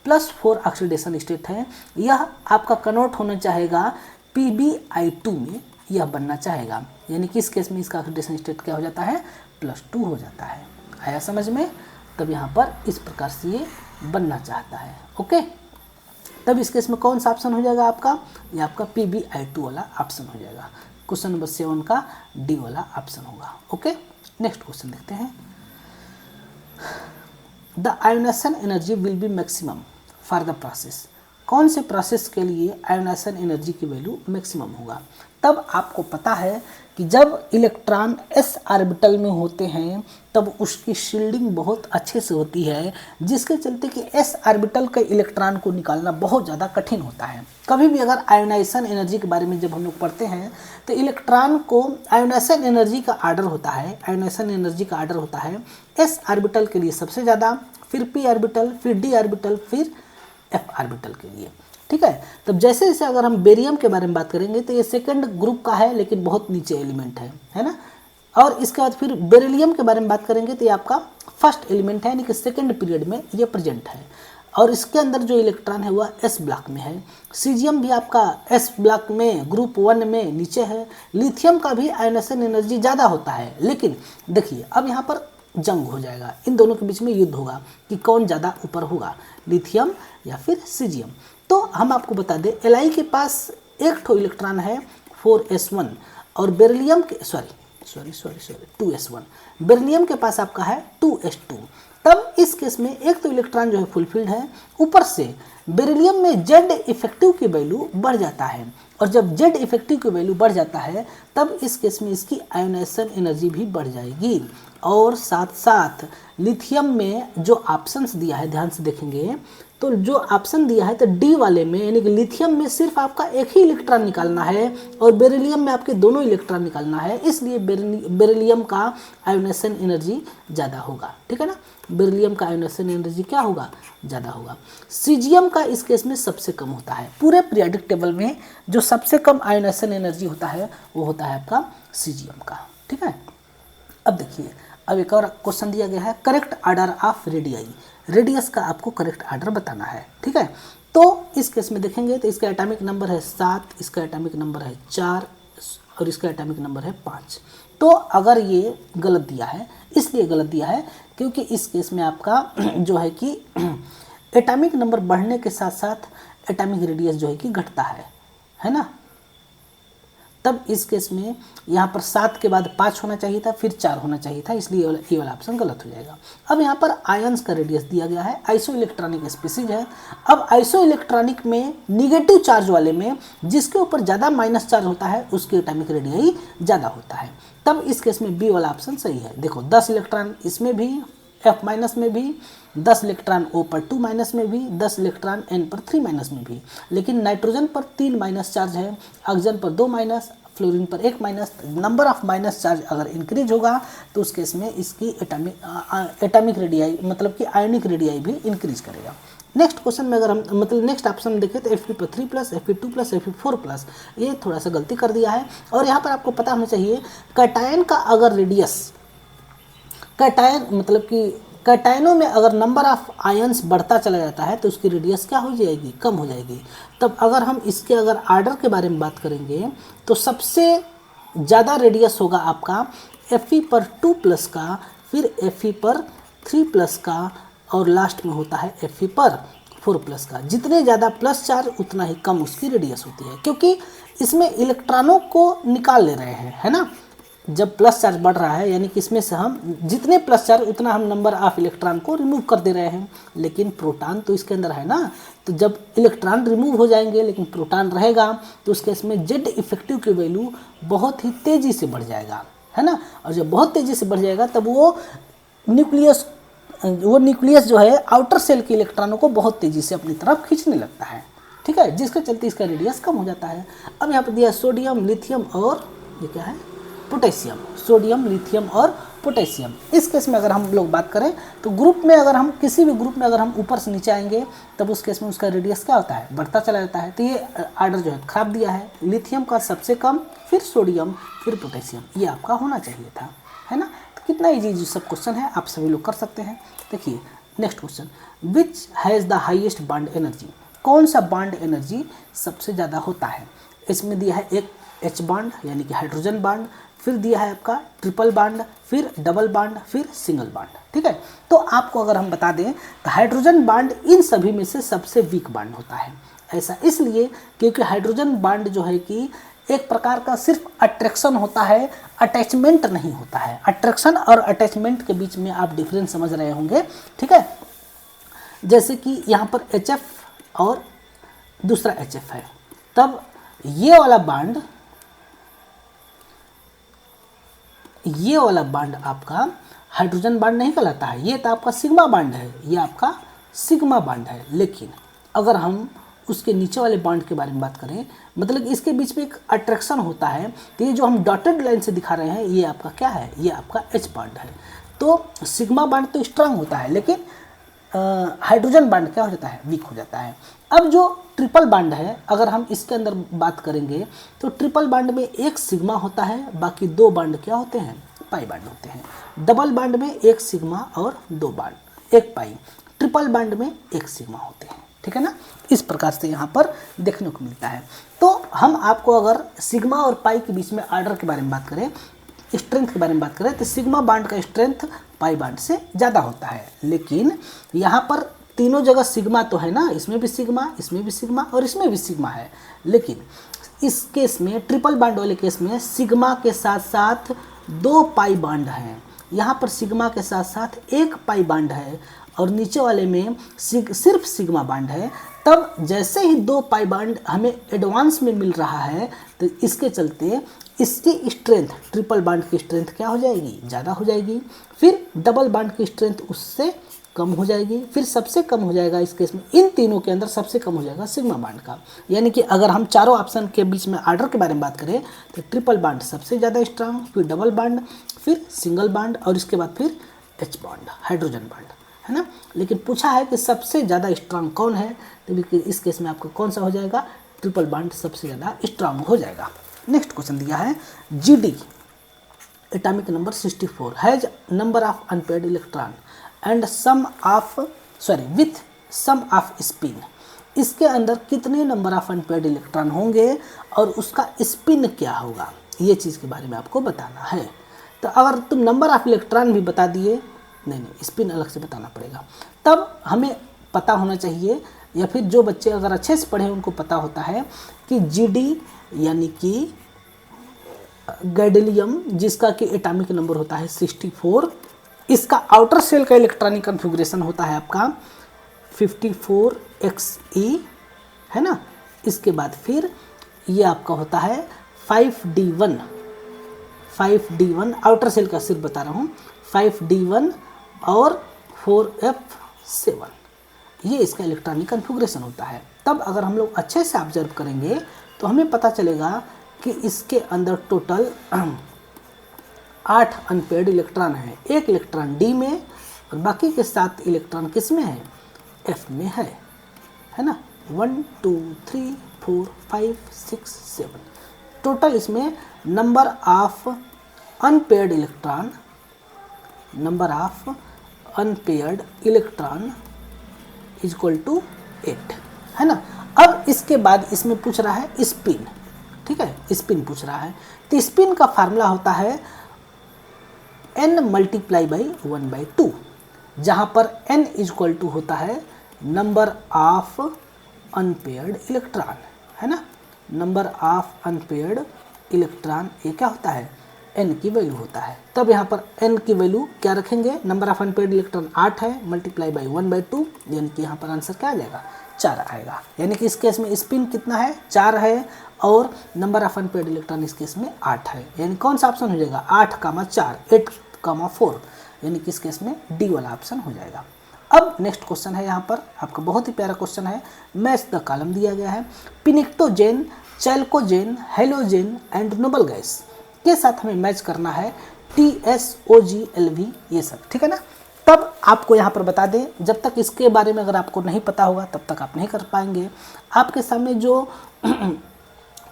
+4 ऑक्सीडेशन स्टेट है। यह आपका कन्वर्ट होना चाहेगा PbI2 में, यह बनना चाहेगा, यानी कि इस केस में इसका ऑक्सीडेशन स्टेट क्या हो जाता है, +2 हो जाता है। आया समझ में। तब यहाँ पर इस प्रकार से ये बनना चाहता है। ओके, तब इस केस में कौन सा ऑप्शन हो जाएगा आपका, ये आपका PbI2 वाला ऑप्शन हो जाएगा। क्वेश्चन नंबर 7 का डी वाला ऑप्शन होगा। ओके, नेक्स्ट क्वेश्चन देखते हैं। The ionisation energy will be maximum for the process, कौन से प्रोसेस के लिए आयोनाइजेशन एनर्जी की वैल्यू मैक्सिमम होगा। तब आपको पता है कि जब इलेक्ट्रॉन s ऑर्बिटल में होते हैं तब उसकी शील्डिंग बहुत अच्छे से होती है, जिसके चलते कि s ऑर्बिटल के इलेक्ट्रॉन को निकालना बहुत ज़्यादा कठिन होता है। कभी भी अगर आयोनाइजेशन एनर्जी के बारे में जब हम लोग पढ़ते हैं तो इलेक्ट्रॉन को आयोनाइजेशन एनर्जी का ऑर्डर होता है, s ऑर्बिटल के लिए सबसे ज़्यादा, फिर p ऑर्बिटल, फिर d ऑर्बिटल, फिर f ऑर्बिटल के लिए। ठीक है, तब जैसे जैसे अगर हम बेरियम के बारे में बात करेंगे तो ये सेकंड ग्रुप का है, लेकिन बहुत नीचे एलिमेंट है ना। और इसके बाद फिर बेरिलियम के बारे में बात करेंगे तो ये आपका फर्स्ट एलिमेंट है, यानी कि सेकंड पीरियड में ये प्रेजेंट है, और इसके अंदर जो इलेक्ट्रॉन है वह s ब्लॉक में है। सीजियम भी आपका s ब्लॉक में ग्रुप 1 में नीचे है। लिथियम का भी आयोनाइजेशन एनर्जी ज़्यादा होता है, लेकिन देखिए अब यहाँ पर जंग हो जाएगा, इन दोनों के बीच में युद्ध होगा कि कौन ज़्यादा ऊपर होगा, लिथियम या फिर सीजियम। तो हम आपको बता दें Li के पास एक ठो इलेक्ट्रॉन है 4s1, और बेरिलियम के 2s1, बेरिलियम के पास आपका है 2s2। तब इस केस में एक तो इलेक्ट्रॉन जो है फुलफिल्ड है, ऊपर से बेरिलियम में Z इफेक्टिव की वैल्यू बढ़ जाता है, और जब Z इफेक्टिव की वैल्यू बढ़ जाता है तब इस केस में इसकी आयोनाइजेशन एनर्जी भी बढ़ जाएगी। और साथ साथ लिथियम में जो ऑप्शंस दिया है, ध्यान से देखेंगे तो जो ऑप्शन दिया है तो डी वाले में, यानी कि लिथियम में सिर्फ आपका एक ही इलेक्ट्रॉन निकालना है और बेरिलियम में आपके दोनों इलेक्ट्रॉन निकालना है, इसलिए बेरिलियम का आयोनाइजेशन एनर्जी ज़्यादा होगा। ठीक है ना, बेरिलियम का आयोनाइजेशन एनर्जी क्या होगा, ज़्यादा होगा। सीजियम का इस केस में सबसे कम होता है, पूरे पीरियोडिक टेबल में जो सबसे कम आयोनाइजेशन एनर्जी होता है वो होता है आपका सीजियम का। ठीक है, अब देखिए अब एक और क्वेश्चन दिया गया है, correct order of radii, radius का आपको करेक्ट ऑर्डर बताना है। ठीक है, तो इस केस में देखेंगे तो इसका एटॉमिक नंबर है 7, इसका एटॉमिक नंबर है 4 और इसका एटॉमिक नंबर है 5। तो अगर ये गलत दिया है, इसलिए गलत दिया है क्योंकि इस केस में आपका जो है कि एटॉमिक नंबर बढ़ने के साथ साथ एटॉमिक रेडियस जो है कि घटता है ना। तब इस केस में यहाँ पर 7 के बाद 5 होना चाहिए था, फिर 4 होना चाहिए था, इसलिए ये वाला ऑप्शन गलत हो जाएगा। अब यहाँ पर आयंस का रेडियस दिया गया है, आइसो इलेक्ट्रॉनिक स्पीसीज है। अब आइसो इलेक्ट्रॉनिक में निगेटिव चार्ज वाले में जिसके ऊपर ज़्यादा माइनस चार्ज होता है उसके एटॉमिक रेडियस ज़्यादा होता है। तब इस केस में बी वाला ऑप्शन सही है। देखो 10 इलेक्ट्रॉन इसमें भी, F माइनस में भी, 10 इलेक्ट्रॉन O पर 2 माइनस में भी, 10 इलेक्ट्रॉन N पर 3 माइनस में भी, लेकिन नाइट्रोजन पर 3 माइनस चार्ज है, ऑक्सीजन पर 2 माइनस, फ्लोरीन पर एक minus, number of minus charge अगर इंक्रीज होगा तो उस केस में इसकी एटॉमिक रेडियाई मतलब कि आयनिक रेडियाई भी इंक्रीज करेगा। नेक्स्ट क्वेश्चन में अगर हम मतलब नेक्स्ट ऑप्शन में देखें तो Fe पर 3+, Fe2+, Fe4+, ये थोड़ा सा गलती कर दिया है। और यहाँ पर आपको पता होना चाहिए कैटायन का अगर रेडियस, कैटायन मतलब कि कैटायनों में अगर नंबर ऑफ आयंस बढ़ता चला जाता है तो उसकी रेडियस क्या हो जाएगी, कम हो जाएगी। तब अगर हम इसके अगर आर्डर के बारे में बात करेंगे तो सबसे ज़्यादा रेडियस होगा आपका Fe पर 2+ का, फिर Fe पर 3+ का, और लास्ट में होता है Fe पर 4+ का। जितने ज़्यादा प्लस चार्ज उतना ही कम उसकी रेडियस होती है, क्योंकि इसमें इलेक्ट्रॉनों को निकाल ले रहे हैं, है ना। जब प्लस चार्ज बढ़ रहा है यानी कि इसमें से हम जितने प्लस चार्ज उतना हम नंबर ऑफ इलेक्ट्रॉन को रिमूव कर दे रहे हैं, लेकिन प्रोटॉन तो इसके अंदर है ना। तो जब इलेक्ट्रॉन रिमूव हो जाएंगे लेकिन प्रोटॉन रहेगा तो उसके इसमें जेड इफेक्टिव की वैल्यू बहुत ही तेज़ी से बढ़ जाएगा, है ना। और जब बहुत तेज़ी से बढ़ जाएगा तब वो न्यूक्लियस जो है आउटर सेल के इलेक्ट्रॉनों को बहुत तेज़ी से अपनी तरफ खींचने लगता है, ठीक है, जिसके चलते इसका रेडियस कम हो जाता है। अब यहाँ पर दिया सोडियम, लिथियम और ये क्या है, पोटेशियम। सोडियम, लिथियम और पोटेशियम। इस केस में अगर हम लोग बात करें तो ग्रुप में अगर हम किसी भी ग्रुप में अगर हम ऊपर से नीचे आएंगे तब उस केस में उसका रेडियस क्या होता है, बढ़ता चला जाता है। तो ये आर्डर जो है खराब दिया है, लिथियम का सबसे कम, फिर सोडियम, फिर पोटेशियम, ये आपका होना चाहिए था, है ना। कितना इजी सब क्वेश्चन है, आप सभी लोग कर सकते हैं। देखिए next question, which has the highest bond energy, कौन सा बॉन्ड एनर्जी सबसे ज़्यादा होता है। इसमें दिया है एक H बॉन्ड यानी कि हाइड्रोजन बॉन्ड, फिर दिया है आपका ट्रिपल बॉन्ड, फिर डबल बॉन्ड, फिर सिंगल बॉन्ड, ठीक है। तो आपको अगर हम बता दें तो हाइड्रोजन बॉन्ड इन सभी में से सबसे वीक बॉन्ड होता है। ऐसा इसलिए क्योंकि हाइड्रोजन बॉन्ड जो है कि एक प्रकार का सिर्फ अट्रैक्शन होता है, अटैचमेंट नहीं होता है। अट्रैक्शन और अटैचमेंट के बीच में आप डिफरेंस समझ रहे होंगे, ठीक है। जैसे कि यहाँ पर HF और दूसरा HF है, तब ये वाला बॉन्ड आपका हाइड्रोजन बॉन्ड नहीं कहलाता है, ये तो आपका सिग्मा बॉन्ड है, ये आपका सिग्मा बॉन्ड है। लेकिन अगर हम उसके नीचे वाले बॉन्ड के बारे में बात करें, मतलब इसके बीच में एक अट्रैक्शन होता है, तो ये जो हम डॉटेड लाइन से दिखा रहे हैं ये आपका क्या है, ये आपका H बॉन्ड है। तो सिग्मा बॉन्ड तो स्ट्रांग होता है लेकिन हाइड्रोजन बॉन्ड क्या हो जाता है, वीक हो जाता है। अब जो ट्रिपल बॉन्ड है अगर हम इसके अंदर बात करेंगे तो ट्रिपल बॉन्ड में एक सिग्मा होता है, बाकी दो बॉन्ड क्या होते हैं, पाई बॉन्ड होते हैं। डबल बॉन्ड में एक सिग्मा और दो बॉन्ड, एक पाई। ट्रिपल बॉन्ड में एक सिग्मा होते हैं, ठीक है ना। इस प्रकार से यहाँ पर देखने को मिलता है। तो हम आपको अगर सिग्मा और पाई के बीच में आर्डर के बारे में बात करें, स्ट्रेंथ के बारे में बात करें, तो सिग्मा बॉन्ड का स्ट्रेंथ पाई बॉन्ड से ज़्यादा होता है। लेकिन यहाँ पर तीनों जगह सिग्मा तो है ना, इसमें भी सिग्मा, इसमें भी सिग्मा और इसमें भी सिग्मा है। लेकिन इस केस में ट्रिपल बॉन्ड वाले केस में सिग्मा के साथ साथ दो पाई बॉन्ड हैं, यहाँ पर सिग्मा के साथ साथ एक पाई बॉन्ड है और नीचे वाले में सिर्फ सिग्मा बॉन्ड है। तब जैसे ही दो पाई बॉन्ड हमें एडवांस में मिल रहा है तो इसके चलते इसकी स्ट्रेंथ, ट्रिपल बॉन्ड की स्ट्रेंथ क्या हो जाएगी, ज़्यादा हो जाएगी। फिर डबल बॉन्ड की स्ट्रेंथ उससे कम हो जाएगी। फिर सबसे कम हो जाएगा इस केस में, इन तीनों के अंदर सबसे कम हो जाएगा सिग्मा बॉन्ड का। यानी कि अगर हम चारों ऑप्शन के बीच में आर्डर के बारे में बात करें तो ट्रिपल बॉन्ड सबसे ज़्यादा स्ट्रांग, फिर डबल बॉन्ड, फिर सिंगल बॉन्ड और इसके बाद फिर H बॉन्ड, हाइड्रोजन बॉन्ड, है ना। लेकिन पूछा है कि सबसे ज़्यादा स्ट्रांग कौन है, तो इस केस में आपको कौन सा हो जाएगा, ट्रिपल बॉन्ड सबसे ज़्यादा स्ट्रांग हो जाएगा। नेक्स्ट क्वेश्चन दिया है, GD atomic number 64 has number of unpaired electron and with sum of spin. इसके अंदर कितने नंबर ऑफ अनपेयर्ड इलेक्ट्रॉन होंगे और उसका स्पिन क्या होगा, ये चीज़ के बारे में आपको बताना है। तो अगर तुम नंबर ऑफ इलेक्ट्रॉन भी बता दिए, नहीं स्पिन अलग से बताना पड़ेगा, तब हमें पता होना चाहिए, या फिर जो बच्चे अगर अच्छे से पढ़े उनको पता होता है कि GD यानी कि गैडोलियम, जिसका कि एटॉमिक नंबर होता है 64, इसका आउटर सेल का इलेक्ट्रॉनिक कन्फिगरेशन होता है आपका 54xe, है ना। इसके बाद फिर ये आपका होता है 5d1 आउटर सेल का सिर्फ बता रहा हूँ, 5d1 और 4f7, ये इसका इलेक्ट्रॉनिक कन्फिगरेशन होता है। तब अगर हम लोग अच्छे से ऑब्जर्व करेंगे तो हमें पता चलेगा कि इसके अंदर टोटल 8 अनपेयर्ड इलेक्ट्रॉन है। एक इलेक्ट्रॉन डी में और बाकी के 7 इलेक्ट्रॉन किस में है, एफ में है ना। 1 2 3 4 5 6 7 टोटल इसमें number of unpaired electron is equal to 8, है ना। अब इसके बाद इसमें पूछ रहा है स्पिन, ठीक है, स्पिन पूछ रहा है। तो स्पिन का फार्मूला होता है n मल्टीप्लाई बाई 1/2, जहाँ पर n इज इक्वल टू होता है नंबर ऑफ अनपेयर्ड इलेक्ट्रॉन, है ना। नंबर ऑफ अनपेयर्ड इलेक्ट्रॉन ये क्या होता है, n की वैल्यू होता है। तब यहाँ पर n की वैल्यू क्या रखेंगे, नंबर ऑफ अनपेयर्ड इलेक्ट्रॉन 8 है, मल्टीप्लाई बाई 1/2, यानी कि यहाँ पर आंसर क्या आ जाएगा, 4 आएगा। यानी कि इस केस में स्पिन कितना है, 4 है, और नंबर ऑफ अनपेयर्ड इलेक्ट्रॉन इस केस में 8 है। यानी कौन सा ऑप्शन हो जाएगा, 8,4, 8,4, यानी कि इस केस में डी वाला ऑप्शन हो जाएगा। अब नेक्स्ट क्वेश्चन है, यहाँ पर आपका बहुत ही प्यारा क्वेश्चन है। मैच द कॉलम दिया गया है, पिनिक्टोजेन, चैल्कोजेन, हेलोजेन एंड नोबल गैस के साथ हमें मैच करना है TSOGLV ये सब, ठीक है ना। तब आपको यहाँ पर बता दें, जब तक इसके बारे में अगर आपको नहीं पता होगा तब तक आप नहीं कर पाएंगे। आपके सामने जो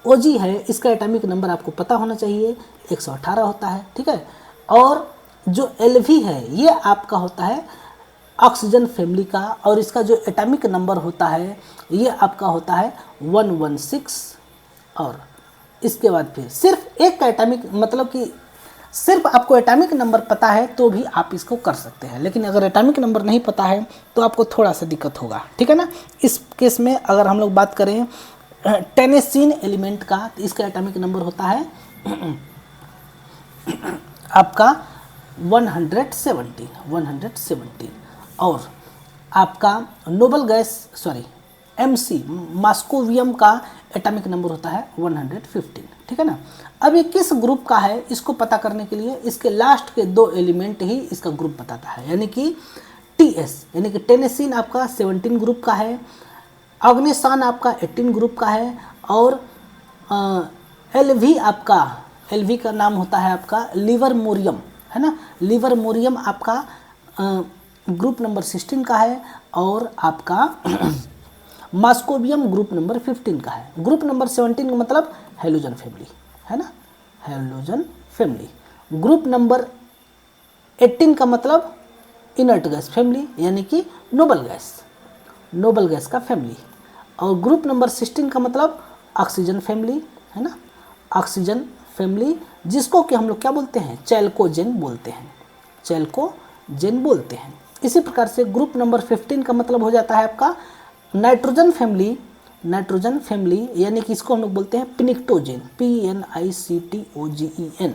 OG है इसका एटॉमिक नंबर आपको पता होना चाहिए, 118 होता है, ठीक है। और जो LV है ये आपका होता है ऑक्सीजन फैमिली का, और इसका जो एटॉमिक नंबर होता है ये आपका होता है 116। और इसके बाद फिर सिर्फ एक का एटॉमिक, मतलब कि सिर्फ आपको एटॉमिक नंबर पता है तो भी आप इसको कर सकते हैं, लेकिन अगर एटॉमिक नंबर नहीं पता है तो आपको थोड़ा सा दिक्कत होगा, ठीक है ना। इस केस में अगर हम लोग बात करें टेनेसीन एलिमेंट का, तो इसका एटॉमिक नंबर होता है आपका 117। और आपका नोबल गैस MC मॉस्कोवियम का एटॉमिक नंबर होता है 115, ठीक है ना। अब ये किस ग्रुप का है इसको पता करने के लिए इसके लास्ट के 2 एलिमेंट ही इसका ग्रुप बताता है, यानी कि TS, यानी कि टेनेसीन आपका 17 ग्रुप का है, ऑर्गेनिसान आपका 18 ग्रुप का है, और LV आपका, LV का नाम होता है आपका लिवरमोरियम, है ना। लिवरमोरियम आपका ग्रुप नंबर 16 का है, और आपका मॉस्कोवियम ग्रुप नंबर 15 का है। ग्रुप नंबर 17 का मतलब हेलोजन फैमिली, है ना, हेलोजन फैमिली। ग्रुप नंबर 18 का मतलब इनर्ट गैस फैमिली, यानी कि नोबल गैस का फैमिली। और ग्रुप नंबर 16 का मतलब ऑक्सीजन फैमिली, है ना, ऑक्सीजन फैमिली, जिसको कि हम लोग क्या बोलते हैं, चैल्कोजेन बोलते हैं। इसी प्रकार से ग्रुप नंबर 15 का मतलब हो जाता है आपका नाइट्रोजन फैमिली, यानी कि इसको हम लोग बोलते हैं पिनिक्टोजेन, PNICTOGEN,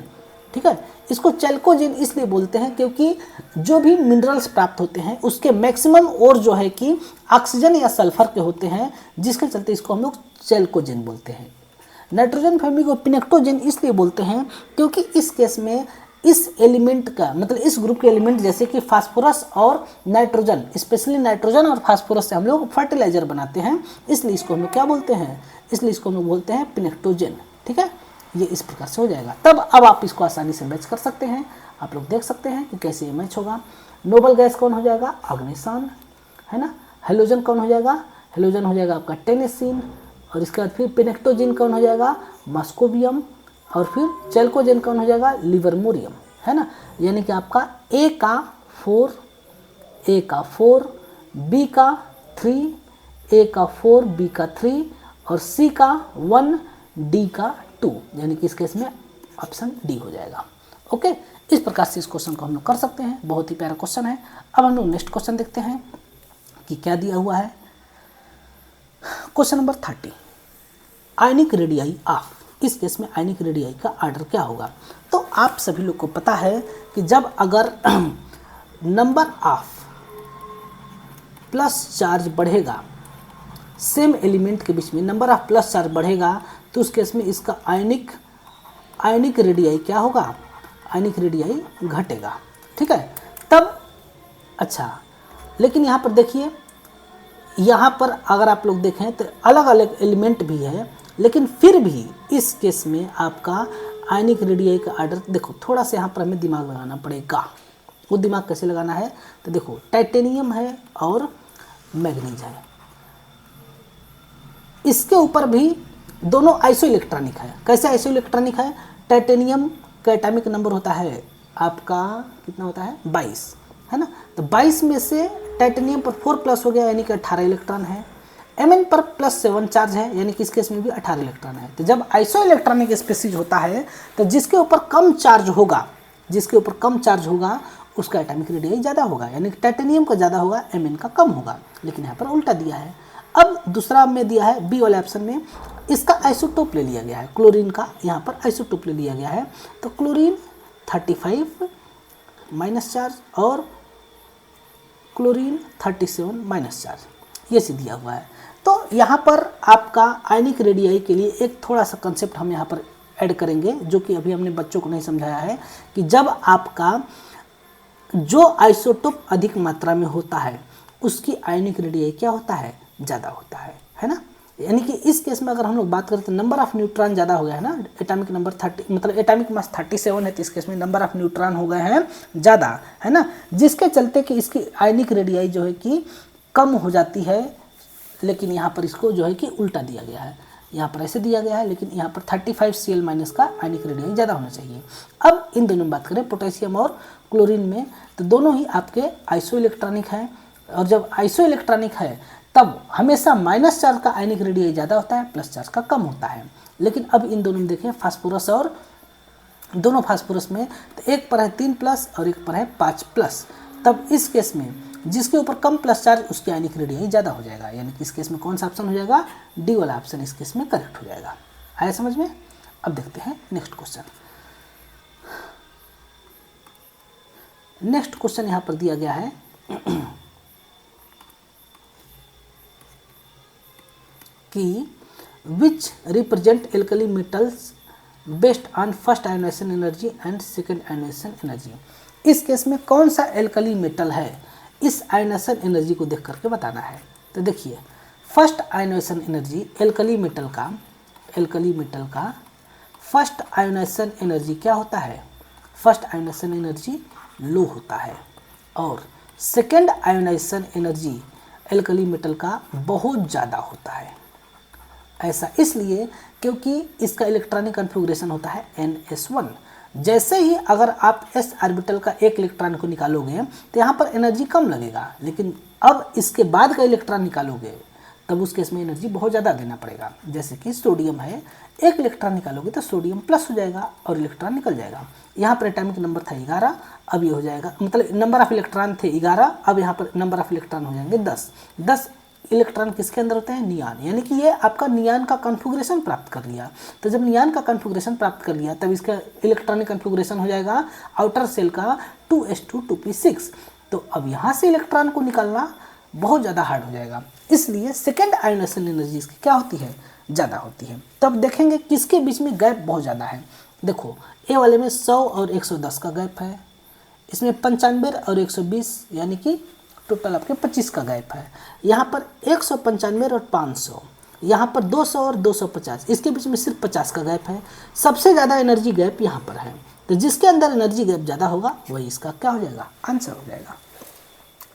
ठीक है। इसको चैल्कोजेन इसलिए बोलते हैं क्योंकि जो भी मिनरल्स प्राप्त होते हैं उसके मैक्सिमम और जो है कि ऑक्सीजन या सल्फर के होते हैं, जिसके चलते इसको हम लोग चैल्कोजेन बोलते हैं। नाइट्रोजन फैमिली को पिनिक्टोजेन इसलिए बोलते हैं क्योंकि इस केस में इस एलिमेंट का मतलब इस ग्रुप के एलिमेंट जैसे कि फास्फोरस और नाइट्रोजन, स्पेशली नाइट्रोजन और फास्फोरस से हम लोग फर्टिलाइजर बनाते हैं, इसलिए इसको हम लोग क्या बोलते हैं, इसलिए इसको हम लोग बोलते हैं पिनिक्टोजेन, ठीक है। ये इस प्रकार से हो जाएगा। तब अब आप इसको आसानी से मैच कर सकते हैं, आप लोग देख सकते हैं कि कैसे ये मैच होगा। नोबल गैस कौन हो जाएगा, ऑर्गेनिसान, है ना। हेलोजन कौन हो जाएगा, हेलोजन हो जाएगा आपका टेनेसीन, और इसके बाद फिर पिनिक्टोजेन कौन हो जाएगा, मॉस्कोवियम, और फिर चैल्कोजेन कौन हो जाएगा, लिवरमोरियम, है ना। यानी कि आपका A का 4, B का 3, A का 4, B का 3, और C का 1, D का 2, यानी कि इस केस में ऑप्शन डी हो जाएगा। ओके, इस प्रकार से इस क्वेश्चन को हम लोग कर सकते हैं। बहुत ही प्यारा क्वेश्चन है। अब हम लोग नेक्स्ट क्वेश्चन देखते हैं कि क्या दिया हुआ है। Question number 30, ionic radii of. इस केस में आयनिक रेडियाई का ऑर्डर क्या होगा। तो आप सभी लोग को पता है कि जब अगर नंबर ऑफ प्लस चार्ज बढ़ेगा, सेम एलिमेंट के बीच में नंबर ऑफ प्लस चार्ज बढ़ेगा, तो उस केस में इसका आयनिक रेडियाई क्या होगा, आयनिक रेडियाई घटेगा, ठीक है। तब अच्छा, लेकिन यहाँ पर देखिए, यहाँ पर अगर आप लोग देखें तो अलग अलग एलिमेंट भी है, लेकिन फिर भी इस केस में आपका आयनिक रेडियाई का आर्डर देखो, थोड़ा सा यहाँ पर हमें दिमाग लगाना पड़ेगा। वो दिमाग कैसे लगाना है, तो देखो टाइटेनियम है और मैग्नीज है, इसके ऊपर भी दोनों आइसो इलेक्ट्रॉनिक है। कैसे आइसो इलेक्ट्रॉनिक है, टाइटेनियम का एटॉमिक नंबर होता है आपका कितना होता है 22, है ना। तो 22 में से टाइटेनियम पर 4 प्लस हो गया, यानी कि 18 इलेक्ट्रॉन है। Mn पर +7 चार्ज है, यानी कि इस केस में भी 18 इलेक्ट्रॉन है। तो जब आइसो इलेक्ट्रॉनिक स्पीशीज होता है तो जिसके ऊपर कम चार्ज होगा, जिसके ऊपर कम चार्ज होगा उसका एटॉमिक रेडियाई ज़्यादा होगा, यानी कि टाइटेनियम का ज़्यादा होगा, Mn का कम होगा। लेकिन यहाँ पर उल्टा दिया है। अब दूसरा में दिया है बी वाले ऑप्शन में, इसका आइसोटोप ले लिया गया है, क्लोरीन का यहाँ पर आइसोटोप ले लिया गया है। तो क्लोरीन 35 माइनस चार्ज और क्लोरीन 37 माइनस चार्ज, ये से दिया हुआ है। तो यहाँ पर आपका आयनिक रेडियाई के लिए एक थोड़ा सा कंसेप्ट हम यहाँ पर ऐड करेंगे, जो कि अभी हमने बच्चों को नहीं समझाया है, कि जब आपका जो आइसोटोप अधिक मात्रा में होता है उसकी आयनिक रेडियाई क्या होता है, ज़्यादा होता है ना। यानी कि इस केस में अगर हम लोग बात करें तो नंबर ऑफ न्यूट्रॉन ज़्यादा हो गया है ना, एटॉमिक नंबर 30 मतलब एटॉमिक मास 37 है, तो इस केस में नंबर ऑफ न्यूट्रॉन हो गए हैं ज़्यादा, है ना, जिसके चलते कि इसकी आयनिक रेडियाई जो है कि कम हो जाती है। लेकिन यहाँ पर इसको जो है कि उल्टा दिया गया है, यहाँ पर ऐसे दिया गया है, लेकिन यहाँ पर 35 Cl माइनस का आयनिक रेडियाई ज़्यादा होना चाहिए। अब इन दोनों में बात करें पोटेशियम और क्लोरीन में, तो दोनों ही आपके आइसो इलेक्ट्रॉनिक हैं, और जब आइसो इलेक्ट्रॉनिक है तब हमेशा माइनस चार्ज का आयनिक रेडियाई ज़्यादा होता है, प्लस चार्ज का कम होता है। लेकिन अब इन दोनों में देखें फास्फोरस और दोनों फास्फोरस में, तो एक पर है 3 प्लस और एक पर है 5 प्लस, तब इस केस में जिसके ऊपर कम प्लस चार्ज उसकी आयनिक रेडियाई ज़्यादा हो जाएगा, यानी कि इस केस में कौन सा ऑप्शन हो जाएगा, डी वाला ऑप्शन इस केस में करेक्ट हो जाएगा। आया समझ में। अब देखते हैं नेक्स्ट क्वेश्चन। नेक्स्ट क्वेश्चन यहाँ पर दिया गया है कि which represent alkali metals based on first ionisation energy and second ionisation energy. इस केस में कौन सा एल्कली मेटल है, इस आयोनाइजेशन एनर्जी को देख करके बताना है। तो देखिए first ionisation energy alkali metal का फर्स्ट आयोनाइजेशन एनर्जी क्या होता है, फर्स्ट आयोनाइजेशन एनर्जी लो होता है, और second ionisation energy alkali metal का बहुत ज़्यादा होता है। ऐसा इसलिए क्योंकि इसका इलेक्ट्रॉनिक कन्फिगरेशन होता है NS1। जैसे ही अगर आप s ऑर्बिटल का एक इलेक्ट्रॉन को निकालोगे तो यहाँ पर एनर्जी कम लगेगा, लेकिन अब इसके बाद का इलेक्ट्रॉन निकालोगे तब उस केस में एनर्जी बहुत ज़्यादा देना पड़ेगा। जैसे कि सोडियम है, एक इलेक्ट्रॉन निकालोगे तो सोडियम प्लस हो जाएगा और इलेक्ट्रॉन निकल जाएगा। यहाँ पर एटॉमिक नंबर था 11, अब ये हो जाएगा, मतलब नंबर ऑफ इलेक्ट्रॉन थे 11, अब यहाँ पर नंबर ऑफ इलेक्ट्रॉन हो जाएंगे 10। 10 इलेक्ट्रॉन किसके अंदर होते हैं, नियान, यानी कि ये आपका नियान का कॉन्फ़िगरेशन प्राप्त कर लिया। तो जब नियान का कॉन्फ़िगरेशन प्राप्त कर लिया तब इसका इलेक्ट्रॉनिक कॉन्फ़िगरेशन हो जाएगा आउटर सेल का 2s2 2p6। तो अब यहाँ से इलेक्ट्रॉन को निकालना बहुत ज़्यादा हार्ड हो जाएगा, इसलिए सेकेंड आयोनाइजेशन एनर्जी इसकी क्या होती है, ज़्यादा होती है। तब देखेंगे किसके बीच में गैप बहुत ज़्यादा है। देखो ए वाले में 100 और 110 का गैप है, इसमें 95 और 120 यानी कि टोटल आपके 25 का गैप है। यहाँ पर 195 और 500, यहाँ पर 200 और 250, इसके बीच में सिर्फ 50 का गैप है। सबसे ज़्यादा एनर्जी गैप यहाँ पर है, तो जिसके अंदर एनर्जी गैप ज़्यादा होगा वही इसका क्या हो जाएगा, आंसर हो जाएगा।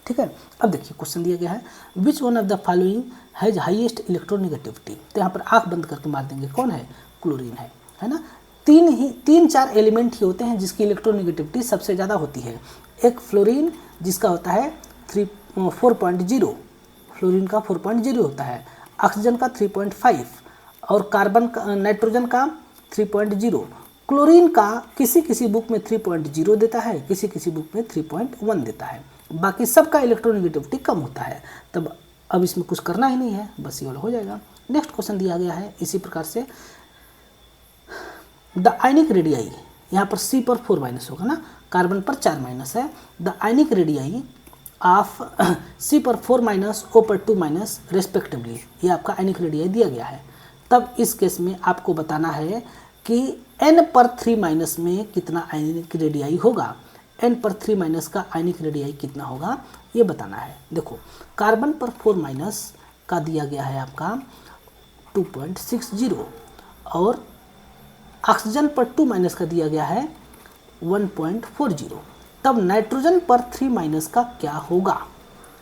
ठीक है। अब देखिए क्वेश्चन दिया गया है which one of the following has highest electronegativity. तो यहाँ पर आँख बंद करके मार देंगे, कौन है, क्लोरीन है ना। तीन चार एलिमेंट ही होते हैं जिसकी इलेक्ट्रोनेगेटिविटी सबसे ज़्यादा होती है। एक फ्लोरीन जिसका होता है 4.0, फ्लोरीन का 4.0 होता है, ऑक्सीजन का 3.5 और कार्बन का नाइट्रोजन का 3.0। क्लोरीन का किसी किसी बुक में 3.0 देता है, किसी किसी बुक में 3.1 देता है, बाकी सबका इलेक्ट्रोनेगेटिविटी कम होता है। तब अब इसमें कुछ करना ही नहीं है, बस ये वाला हो जाएगा। नेक्स्ट क्वेश्चन दिया गया है इसी प्रकार से, द आयनिक रेडियाई, यहाँ पर C पर 4- होगा ना, कार्बन पर 4- है। The ionic radii of C पर 4- O पर 2- रेस्पेक्टिवली, ये आपका आयनिक रेडियाई दिया गया है। तब इस केस में आपको बताना है कि N पर 3- में कितना आयनिक रेडियाई होगा, N पर 3- का आयनिक रेडियाई कितना होगा ये बताना है। देखो कार्बन पर 4- का दिया गया है आपका 2.60 और ऑक्सीजन पर 2 माइनस का दिया गया है 1.40। तब नाइट्रोजन पर 3 माइनस का क्या होगा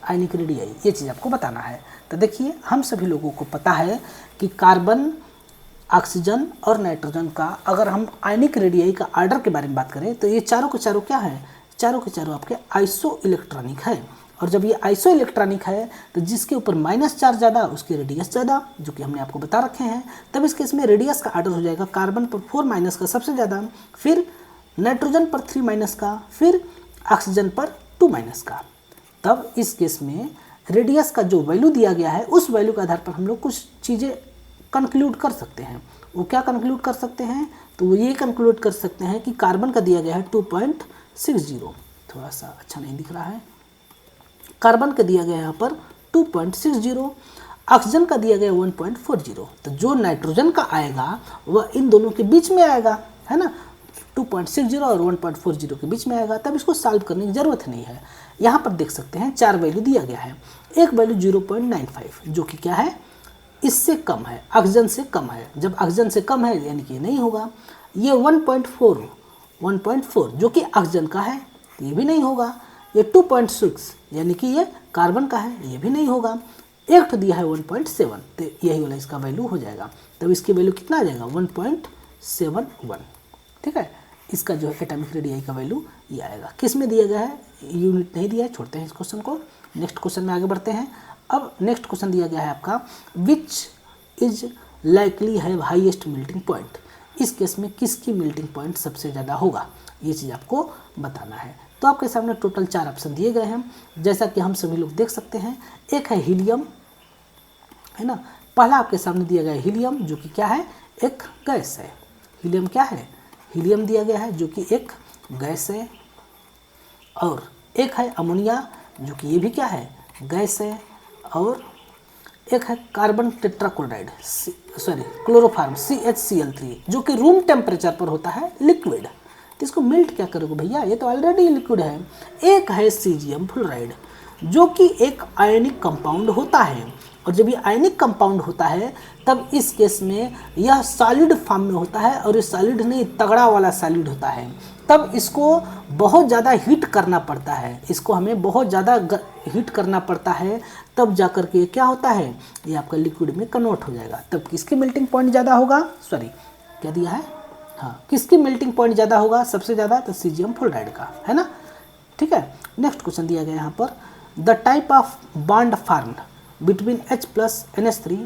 आयनिक रेडियाई, ये चीज़ आपको बताना है। तो देखिए हम सभी लोगों को पता है कि कार्बन, ऑक्सीजन और नाइट्रोजन का अगर हम आयनिक रेडियाई का ऑर्डर के बारे में बात करें तो ये चारों के चारों क्या है, चारों के चारों आपके आइसो इलेक्ट्रॉनिक है। और जब ये आइसो इलेक्ट्रॉनिक है तो जिसके ऊपर माइनस चार्ज ज़्यादा उसकी रेडियस ज़्यादा, जो कि हमने आपको बता रखे हैं। तब इस केस में रेडियस का ऑर्डर हो जाएगा कार्बन पर 4 माइनस का सबसे ज़्यादा, फिर नाइट्रोजन पर 3 माइनस का, फिर ऑक्सीजन पर 2 माइनस का। तब इस केस में रेडियस का जो वैल्यू दिया गया है उस वैल्यू के आधार पर हम लोग कुछ चीज़ें कंक्लूड कर सकते हैं। वो क्या कंक्लूड कर सकते हैं, तो वो ये कंक्लूड कर सकते हैं कि कार्बन का दिया गया है 2.60, थोड़ा सा अच्छा नहीं दिख रहा है, कार्बन का दिया गया यहाँ पर 2.60, ऑक्सीजन का दिया गया 1.40। तो जो नाइट्रोजन का आएगा वह इन दोनों के बीच में आएगा, है ना, 2.60 और 1.40 के बीच में आएगा। तब इसको सॉल्व करने की ज़रूरत नहीं है। यहाँ पर देख सकते हैं 4 वैल्यू दिया गया है। एक वैल्यू 0.95 जो कि क्या है, इससे कम है, ऑक्सीजन से कम है। जब ऑक्सीजन से कम है यानी कि नहीं होगा। ये 1.4 जो कि ऑक्सीजन का है, ये भी नहीं होगा। ये 2.6 यानी कि ये कार्बन का है, ये भी नहीं होगा। एक तो दिया है 1.7, तो यही वाला इसका वैल्यू हो जाएगा। तब इसकी वैल्यू कितना आ जाएगा, 1.71। ठीक है, इसका जो है एटॉमिक रेडियाई का वैल्यू ये आएगा। किस में दिया गया है, यूनिट नहीं दिया है, छोड़ते हैं इस क्वेश्चन को। नेक्स्ट क्वेश्चन में आगे बढ़ते हैं। अब नेक्स्ट क्वेश्चन दिया गया है आपका, which is likely have highest melting point. इस केस में किसकी मेल्टिंग पॉइंट सबसे ज़्यादा होगा, ये चीज़ आपको बताना है। तो आपके सामने टोटल 4 ऑप्शन दिए गए हैं, जैसा कि हम सभी लोग देख सकते हैं। एक है हीलियम, है ना, पहला आपके सामने दिया गया है हीलियम, जो कि क्या है, एक गैस है। हीलियम क्या है, हीलियम दिया गया है जो कि एक गैस है। और एक है अमोनिया, जो कि ये भी क्या है, गैस है। और एक है कार्बन टेट्राक्लोराइड, क्लोरोफार्म CHCl3, जो कि रूम टेम्परेचर पर होता है लिक्विड। तो इसको मेल्ट क्या करोगे भैया, ये तो ऑलरेडी लिक्विड है। एक है सीजियम फ्लोराइड, जो कि एक आयनिक कंपाउंड होता है। और जब ये आयनिक कंपाउंड होता है तब इस केस में यह सॉलिड फॉर्म में होता है, और ये सॉलिड नहीं, तगड़ा वाला सॉलिड होता है। तब इसको बहुत ज़्यादा हीट करना पड़ता है, इसको हमें बहुत ज़्यादा हीट करना पड़ता है, तब जाकर के क्या होता है, ये आपका लिक्विड में कन्वर्ट हो जाएगा। तब किसकी मेल्टिंग पॉइंट ज़्यादा होगा, सॉरी क्या दिया है, हाँ, किसकी मेल्टिंग पॉइंट ज़्यादा होगा सबसे ज़्यादा, तो सीजियम फ्लोराइड का, है ना। ठीक है, नेक्स्ट क्वेश्चन दिया गया यहाँ पर, the type of bond formed between H+ NH3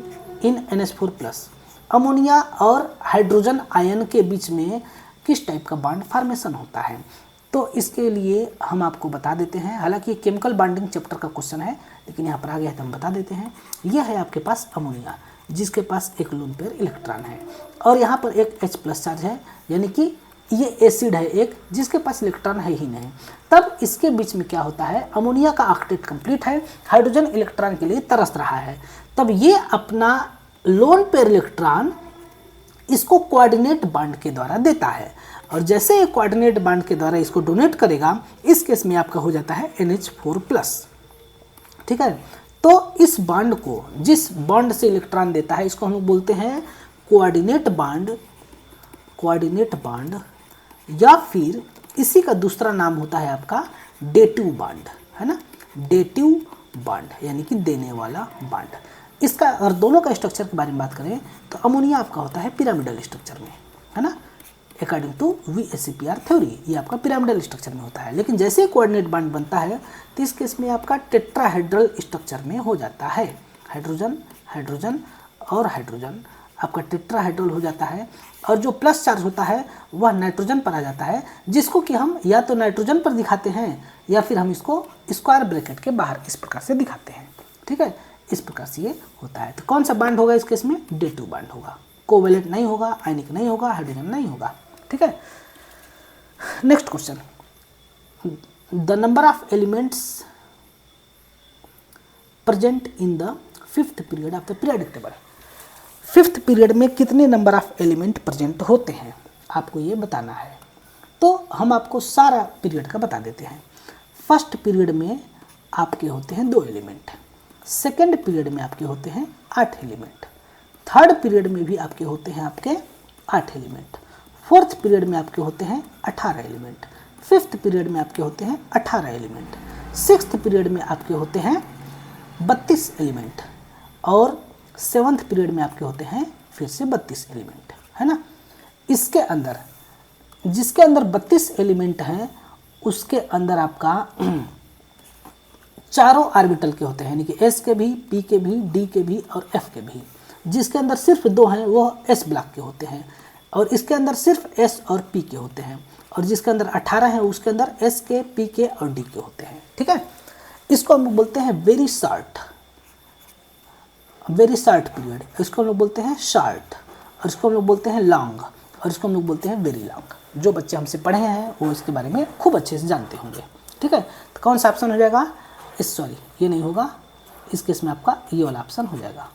in NH4+। Ammonia और हाइड्रोजन आयन के बीच में किस टाइप का बॉन्ड फॉर्मेशन होता है। तो इसके लिए हम आपको बता देते हैं, हालांकि केमिकल बॉन्डिंग चैप्टर का क्वेश्चन है, लेकिन यहाँ पर आ गया है तो हम बता देते हैं। यह है आपके पास अमोनिया, जिसके पास एक लोन पेयर इलेक्ट्रॉन है, और यहाँ पर एक H+ चार्ज है, यानी कि ये एसिड है एक, जिसके पास इलेक्ट्रॉन है ही नहीं। तब इसके बीच में क्या होता है, अमोनिया का ऑक्टेट कंप्लीट है, हाइड्रोजन इलेक्ट्रॉन के लिए तरस रहा है। तब ये अपना लोन पेयर इलेक्ट्रॉन इसको कोऑर्डिनेट बॉन्ड के द्वारा देता है, और जैसे ये कोऑर्डिनेट बॉन्ड के द्वारा इसको डोनेट करेगा, इस केस में आपका हो जाता है NH4+। ठीक है, तो इस बॉन्ड को, जिस बॉन्ड से इलेक्ट्रॉन देता है, इसको हम लोग बोलते हैं कोऑर्डिनेट बॉन्ड, कोऑर्डिनेट बॉन्ड, या फिर इसी का दूसरा नाम होता है आपका डेटिव बॉन्ड, है ना, डेटिव बॉन्ड यानी कि देने वाला बॉन्ड। इसका अगर दोनों का स्ट्रक्चर के बारे में बात करें तो अमोनिया आपका होता है पिरामिडल स्ट्रक्चर में, है ना, अकॉर्डिंग टू VSEPR थ्योरी, ये आपका पिरामिडल स्ट्रक्चर में होता है। लेकिन जैसे ही कोऑर्डिनेट बॉन्ड बनता है तो इस केस में आपका टेट्राहेड्रल स्ट्रक्चर में हो जाता है। हाइड्रोजन, हाइड्रोजन और हाइड्रोजन आपका टेट्राहेड्रल हो जाता है, और जो प्लस चार्ज होता है वह नाइट्रोजन पर आ जाता है, जिसको कि हम या तो नाइट्रोजन पर दिखाते हैं या फिर हम इसको स्क्वायर ब्रैकेट के बाहर इस प्रकार से दिखाते हैं। ठीक है, इस प्रकार से ये होता है। तो कौन सा बॉन्ड होगा इस केस में, डेटिव बॉन्ड होगा, कोवेलेंट नहीं होगा, आयनिक नहीं होगा, हाइड्रोजन नहीं होगा। ठीक है, next question, the number of elements present in the 5th period of the periodic table. 5th period में कितने नंबर ऑफ एलिमेंट प्रेजेंट होते हैं, आपको ये बताना है। तो हम आपको सारा पीरियड का बता देते हैं। फर्स्ट पीरियड में आपके होते हैं 2 एलिमेंट, सेकेंड पीरियड में आपके होते हैं 8 एलिमेंट, थर्ड पीरियड में भी आपके होते हैं आपके 8 एलिमेंट, फोर्थ पीरियड में आपके होते हैं 18 एलिमेंट, फिफ्थ पीरियड में आपके होते हैं 18 एलिमेंट, सिक्स्थ पीरियड में आपके होते हैं 32 एलिमेंट और सेवन्थ पीरियड में आपके होते हैं फिर से 32 एलिमेंट, है ना। इसके अंदर जिसके अंदर 32 एलिमेंट हैं उसके अंदर आपका चारों ऑर्बिटल के होते हैं, यानी कि एस के भी, पी के भी, डी के भी और एफ के भी। जिसके अंदर सिर्फ 2 हैं वो एस ब्लॉक के होते हैं और इसके अंदर सिर्फ एस और पी के होते हैं, और जिसके अंदर 18 हैं उसके अंदर एस के, पी के और डी के होते हैं, ठीक है। इसको हम लोग बोलते हैं वेरी शॉर्ट पीरियड, इसको हम लोग बोलते हैं शॉर्ट, और इसको हम लोग बोलते हैं लॉन्ग, और इसको हम लोग बोलते हैं वेरी लॉन्ग। जो बच्चे हमसे पढ़े हैं वो इसके बारे में खूब अच्छे से जानते होंगे, ठीक है। तो कौन सा ऑप्शन हो जाएगा? सॉरी, ये नहीं होगा, इस केस में आपका ये वाला ऑप्शन हो जाएगा,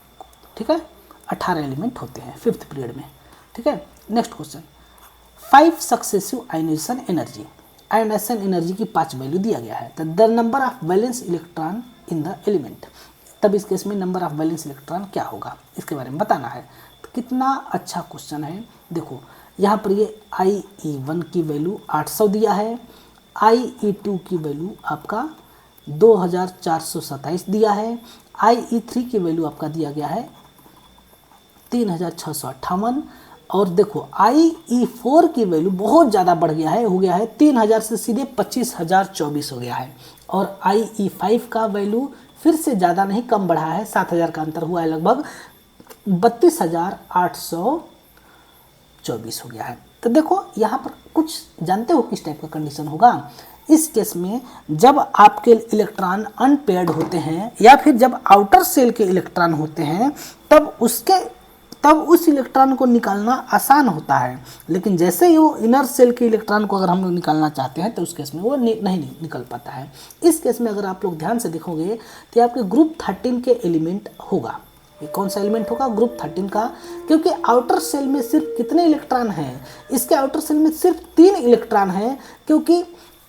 ठीक है। 18 एलिमेंट होते हैं फिफ्थ पीरियड में, ठीक है। Next question, 5 successive ionisation energy, ionisation energy की 5 वैल्यू दिया गया है। The number of valence electron in the element, तब इस केस में नंबर ऑफ वैलेंस इलेक्ट्रॉन क्या होगा इसके बारे में बताना है। तो कितना अच्छा क्वेश्चन है, देखो यहाँ पर ये IE1 की वैल्यू 800 दिया है, IE2 की वैल्यू आपका 2427 दिया है, IE3 की वैल्यू आपका दिया गया है 3658, और देखो IE4 की वैल्यू बहुत ज़्यादा बढ़ गया है, हो गया है 3000 से सीधे 25024 हो गया है, और IE5 का वैल्यू फिर से ज़्यादा नहीं कम बढ़ा है, 7000 का अंतर हुआ है, लगभग 32824 हो गया है। तो देखो यहाँ पर कुछ जानते हो किस टाइप का कंडीशन होगा। इस केस में जब आपके इलेक्ट्रॉन अनपेयर्ड होते हैं या फिर जब आउटर सेल के इलेक्ट्रॉन होते हैं तब उस इलेक्ट्रॉन को निकालना आसान होता है, लेकिन जैसे ही वो इनर सेल के इलेक्ट्रॉन को अगर हम लोग निकालना चाहते हैं तो उस केस में वो नहीं निकल पाता है। इस केस में अगर आप लोग ध्यान से देखोगे तो आपके ग्रुप 13 के एलिमेंट होगा। ये कौन सा एलिमेंट होगा? ग्रुप 13 का, क्योंकि आउटर सेल में सिर्फ कितने इलेक्ट्रॉन हैं? इसके आउटर सेल में सिर्फ 3 इलेक्ट्रॉन हैं, क्योंकि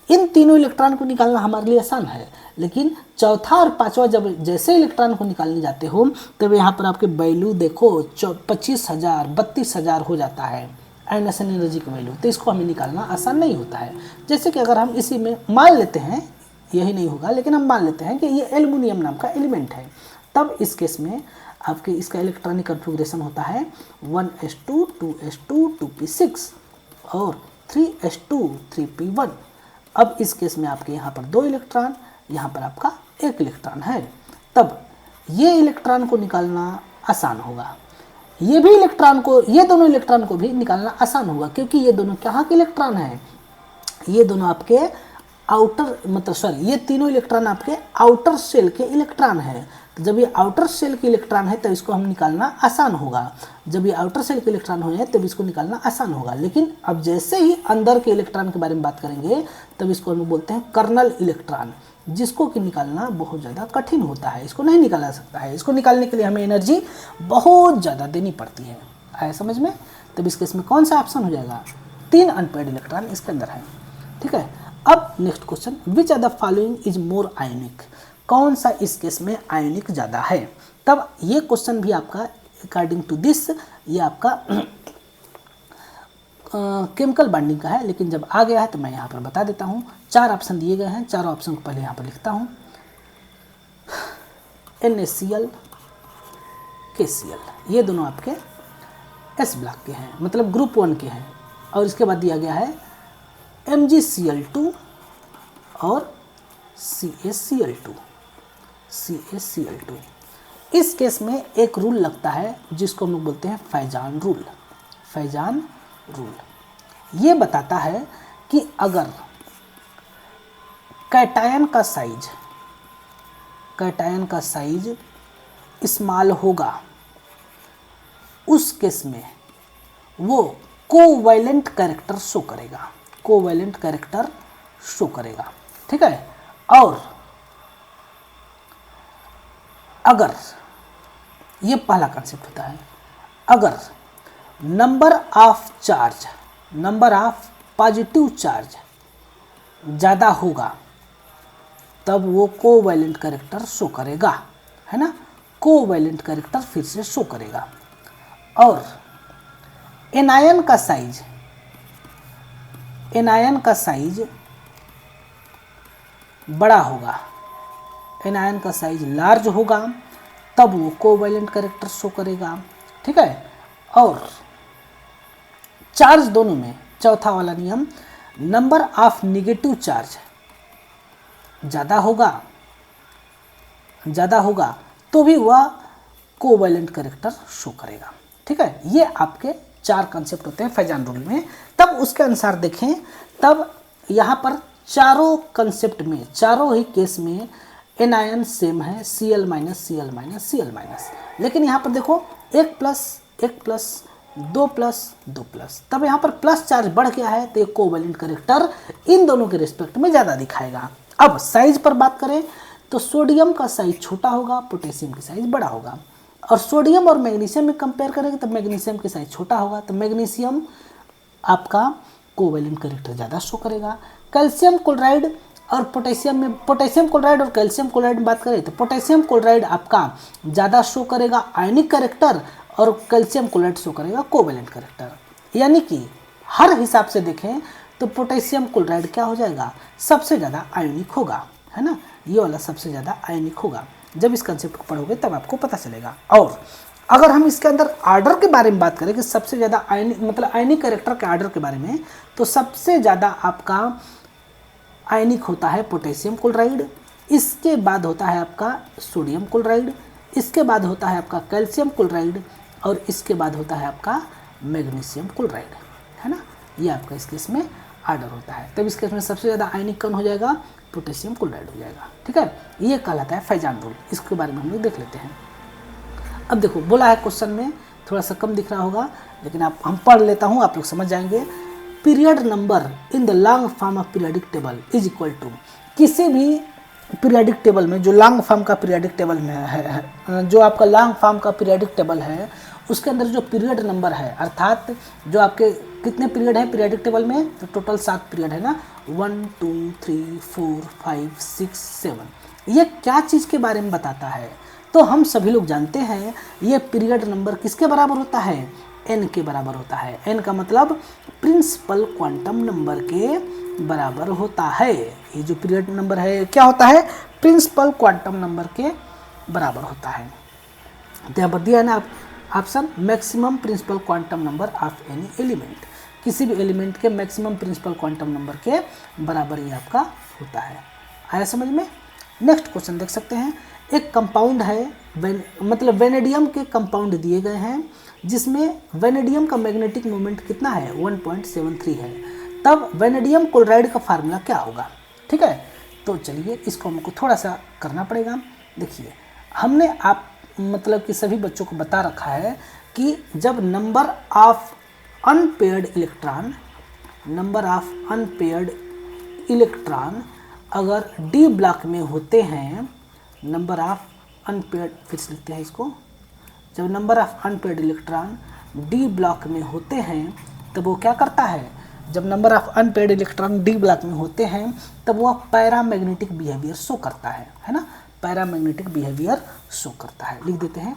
इन तीनों इलेक्ट्रॉन को निकालना हमारे लिए आसान है, लेकिन चौथा और पांचवा जब जैसे इलेक्ट्रॉन को निकालने जाते हो तब यहाँ पर आपके वैल्यू देखो 25,000 32,000 हो जाता है आयोनाइजेशन एनर्जी की वैल्यू। तो इसको हमें निकालना आसान नहीं होता है। जैसे कि अगर हम इसी में मान लेते हैं, यही नहीं होगा लेकिन हम मान लेते हैं कि ये एल्युमिनियम नाम का एलिमेंट है, तब इस केस में आपके इसका इलेक्ट्रॉनिक कन्फिग्रेशन होता है 1s2 2s2 2p6 और 3s2 3p1। अब इस केस में आपके यहाँ पर 2 इलेक्ट्रॉन, यहाँ पर आपका 1 इलेक्ट्रॉन है, तब ये इलेक्ट्रॉन को निकालना आसान होगा। ये दोनों इलेक्ट्रॉन को भी निकालना आसान होगा, क्योंकि ये दोनों कहाँ के इलेक्ट्रॉन हैं? ये दोनों आपके ये तीनों इलेक्ट्रॉन आपके आउटर सेल के इलेक्ट्रॉन हैं। तो जब ये आउटर सेल के इलेक्ट्रॉन है तो इसको हम निकालना आसान होगा। जब ये आउटर सेल के इलेक्ट्रॉन हो तब इसको निकालना आसान होगा। लेकिन अब जैसे ही अंदर के इलेक्ट्रॉन के बारे में बात करेंगे तब इसको हम लोग बोलते हैं कर्नल इलेक्ट्रॉन, जिसको कि निकालना बहुत ज़्यादा कठिन होता है। इसको नहीं निकाला सकता है। इसको निकालने के लिए हमें एनर्जी बहुत ज़्यादा देनी पड़ती है। आया समझ में? तब इस केस में कौन सा ऑप्शन हो जाएगा? 3 अनपेयर्ड इलेक्ट्रॉन इसके अंदर है। ठीक है। अब next question, which are the following is more ionic? कौन सा इस केस में आयोनिक ज़्यादा है? तब ये क्वेश्चन भी आपका अकॉर्डिंग टू दिस ये आपका केमिकल बॉन्डिंग का है, लेकिन जब आ गया है तो मैं यहाँ पर बता देता हूँ। 4 ऑप्शन दिए गए हैं, चारों ऑप्शन को पहले यहाँ पर लिखता हूँ। NaCl, KCl, ये दोनों आपके S ब्लॉक के हैं, मतलब ग्रुप 1 के हैं। और इसके बाद दिया गया है MgCl2 और CaCl2। इस केस में एक रूल लगता है जिसको हम लोग बोलते हैं फैजान रूल। फैजान रूल ये बताता है कि अगर कैटायन का साइज स्मॉल होगा, उस केस में वो कोवैलेंट कैरेक्टर शो करेगा। ठीक है। और अगर ये पहला कंसेप्ट होता है, अगर नंबर ऑफ पॉजिटिव चार्ज ज़्यादा होगा तब वो कोवैलेंट कैरेक्टर शो करेगा, है ना। कोवैलेंट कैरेक्टर फिर से शो करेगा। और एनायन का साइज बड़ा होगा, एनायन का साइज लार्ज होगा, तब वो कोवैलेंट कैरेक्टर शो करेगा। ठीक है, और चार्ज दोनों में, चौथा वाला नियम, नंबर ऑफ निगेटिव चार्ज ज़्यादा होगा तो भी वह कोवैलेंट कैरेक्टर शो करेगा। ठीक है, ये आपके 4 कंसेप्ट होते हैं फैजान रूल में। तब उसके अनुसार देखें, तब यहाँ पर चारों कंसेप्ट में, चारों ही केस में एनायन सेम है, Cl minus Cl minus Cl minus. लेकिन यहाँ पर देखो 1 प्लस 1 प्लस 2 प्लस 2 प्लस, तब यहाँ पर प्लस चार्ज बढ़ गया है तो एक कोवैलेंट कैरेक्टर इन दोनों के रिस्पेक्ट में ज़्यादा दिखाएगा। अब साइज पर बात करें तो सोडियम का साइज छोटा होगा, पोटेशियम की साइज बड़ा होगा। और सोडियम और मैग्नीशियम में कंपेयर करेंगे तो मैग्नीशियम की साइज छोटा होगा, तो मैग्नीशियम आपका कोवैलेंट कैरेक्टर ज़्यादा शो करेगा। कैल्शियम क्लोराइड और पोटेशियम में, पोटेशियम क्लोराइड और कैल्शियम क्लोराइड में बात करें तो पोटेशियम क्लोराइड आपका ज़्यादा शो करेगा आयनिक कैरेक्टर और कैल्शियम क्लोराइड शो करेगा कोवैलेंट कैरेक्टर। यानी कि हर हिसाब से देखें तो पोटेशियम क्लोराइड क्या हो जाएगा, सबसे ज़्यादा आयनिक होगा, है ना, ये वाला सबसे ज़्यादा आयनिक होगा। जब इस कंसेप्ट को पढ़ोगे तब आपको पता चलेगा। और अगर हम इसके अंदर आर्डर के बारे में बात करें कि सबसे ज़्यादा आयनिक, मतलब आयनिक कैरेक्टर के आर्डर के बारे में, तो सबसे ज़्यादा आपका आयनिक होता है पोटेशियम क्लोराइड, इसके बाद होता है आपका सोडियम क्लोराइड, इसके बाद होता है आपका कैल्शियम क्लोराइड और इसके बाद होता है आपका मैग्नीशियम क्लोराइड, है ना। ये आपका इस केस में आर्डर होता है। तब इस केस में सबसे ज़्यादा आयनिक कौन हो जाएगा, पोटेशियम क्लोराइड हो जाएगा। ठीक है, ये कहलाता है फैजान रूल। इसके बारे में हम लोग देख लेते हैं। अब देखो बोला है क्वेश्चन में, थोड़ा सा कम दिख रहा होगा लेकिन हम पढ़ लेता हूँ, आप लोग समझ जाएंगे। Period number in the long form of periodic table is equal to, किसी भी पीरियडिक टेबल में जो लॉन्ग फॉर्म का पीरियडिक टेबल में है, जो आपका लॉन्ग फॉर्म का पीरियडिक टेबल है उसके अंदर जो पीरियड नंबर है, अर्थात जो आपके कितने पीरियड है पीरियडिक टेबल में, तो टोटल 7 पीरियड है ना, 1 2 3 4 5 6 7। ये क्या चीज़ के बारे में बताता है, तो हम सभी लोग जानते हैं ये पीरियड नंबर किसके बराबर होता है, n के बराबर होता है। n का मतलब प्रिंसिपल क्वांटम नंबर के बराबर होता है। ये जो पीरियड नंबर है क्या होता है, प्रिंसिपल क्वांटम नंबर के बराबर होता है। तो यहाँ पर दिया है ना option, maximum principal quantum number of any element, किसी भी एलिमेंट के मैक्सिमम प्रिंसिपल क्वांटम नंबर के बराबर ये आपका होता है। आया समझ में। नेक्स्ट क्वेश्चन देख सकते हैं। एक कंपाउंड है, मतलब वेनेडियम के कंपाउंड दिए गए हैं जिसमें वेनेडियम का मैग्नेटिक मोमेंट कितना है, 1.73 है। तब वेनेडियम क्लोराइड का फार्मूला क्या होगा। ठीक है, तो चलिए इसको हमको थोड़ा सा करना पड़ेगा। देखिए हमने आप मतलब कि सभी बच्चों को बता रखा है कि जब नंबर ऑफ अनपेयर्ड इलेक्ट्रॉन अगर डी ब्लॉक में होते हैं, नंबर ऑफ अनपेयर्ड, फिर से लिखते हैं इसको, जब number of unpaired electron D block में होते हैं तब वो क्या करता है, जब number of unpaired electron D block में होते हैं तब वह पैरामैग्नेटिक बिहेवियर शो करता है ना, पैरामैग्नेटिक बिहेवियर शो करता है। लिख देते हैं,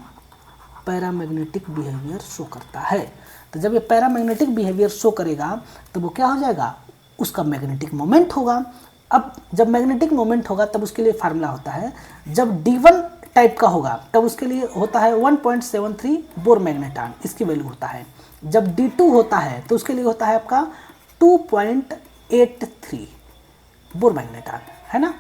पैरामैग्नेटिक बिहेवियर शो करता है। तो जब ये पैरामैग्नेटिक बिहेवियर शो करेगा तो वो क्या हो जाएगा, उसका मैग्नेटिक मोमेंट होगा। अब जब मैग्नेटिक मोमेंट होगा तब उसके लिए फार्मूला होता है, जब D1 टाइप का होगा तब उसके लिए होता है 1.73 बोर मैग्नेटॉन, इसकी वैल्यू होता है। जब D2 होता है तो उसके लिए होता है आपका 2.83 बोर मैग्नेटॉन, है ना।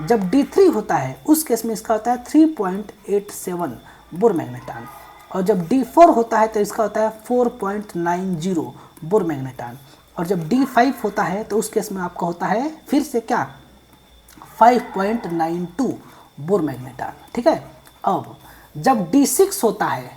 जब D3 होता है उस केस में इसका होता है 3.87 बोर मैग्नेटॉन, और जब D4 होता है तो इसका होता है 4.90 बोर मैग्नेटॉन, और जब D5 होता है तो उस केस में आपका होता है फिर से क्या, 5.92 बोर मैग्नेटॉन। ठीक है, अब जब D6 होता है,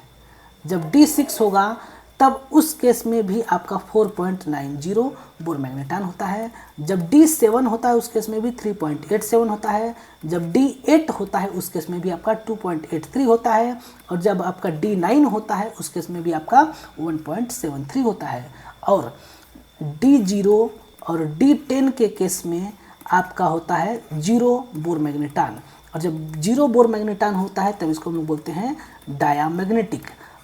जब D6 होगा तब उस केस में भी आपका 4.90 बोर मैग्नेटॉन होता है। जब D7 होता है उस केस में भी 3.87 होता है। जब D8 होता है उस केस में भी आपका 2.83 होता है, और जब आपका D9 होता है उस केस में भी आपका 1.73 होता है, और D0 और D10 के केस में आपका होता है 0 बोर मैग्नेटॉन, और जब 0 बोर मैग्नेटॉन होता है तब इसको हम लोग बोलते हैं डायामैग्नेटिक,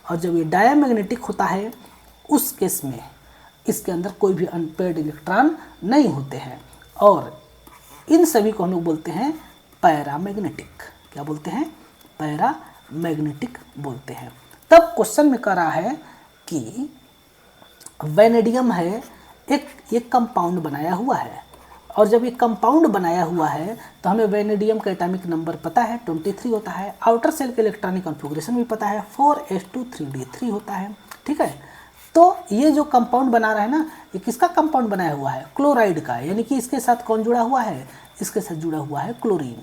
और जब ये डायमैग्नेटिक होता है उस केस में इसके अंदर कोई भी अनपेयर्ड इलेक्ट्रॉन नहीं होते हैं, और इन सभी को हम लोग बोलते हैं पैरामैग्नेटिक। क्या बोलते हैं? पैरामैग्नेटिक बोलते हैं। तब क्वेश्चन में कह रहा है कि वैनेडियम है, एक कंपाउंड बनाया हुआ है, और जब ये कंपाउंड बनाया हुआ है तो हमें वैनेडियम का एटॉमिक नंबर पता है 23 होता है, आउटर सेल के इलेक्ट्रॉनिक कॉन्फ़िगरेशन भी पता है 4s2 3d3 होता है। ठीक है, तो ये जो कंपाउंड बना रहा है ना, ये किसका कंपाउंड बनाया हुआ है? क्लोराइड का, यानी कि इसके साथ कौन जुड़ा हुआ है? इसके साथ जुड़ा हुआ है क्लोरीन।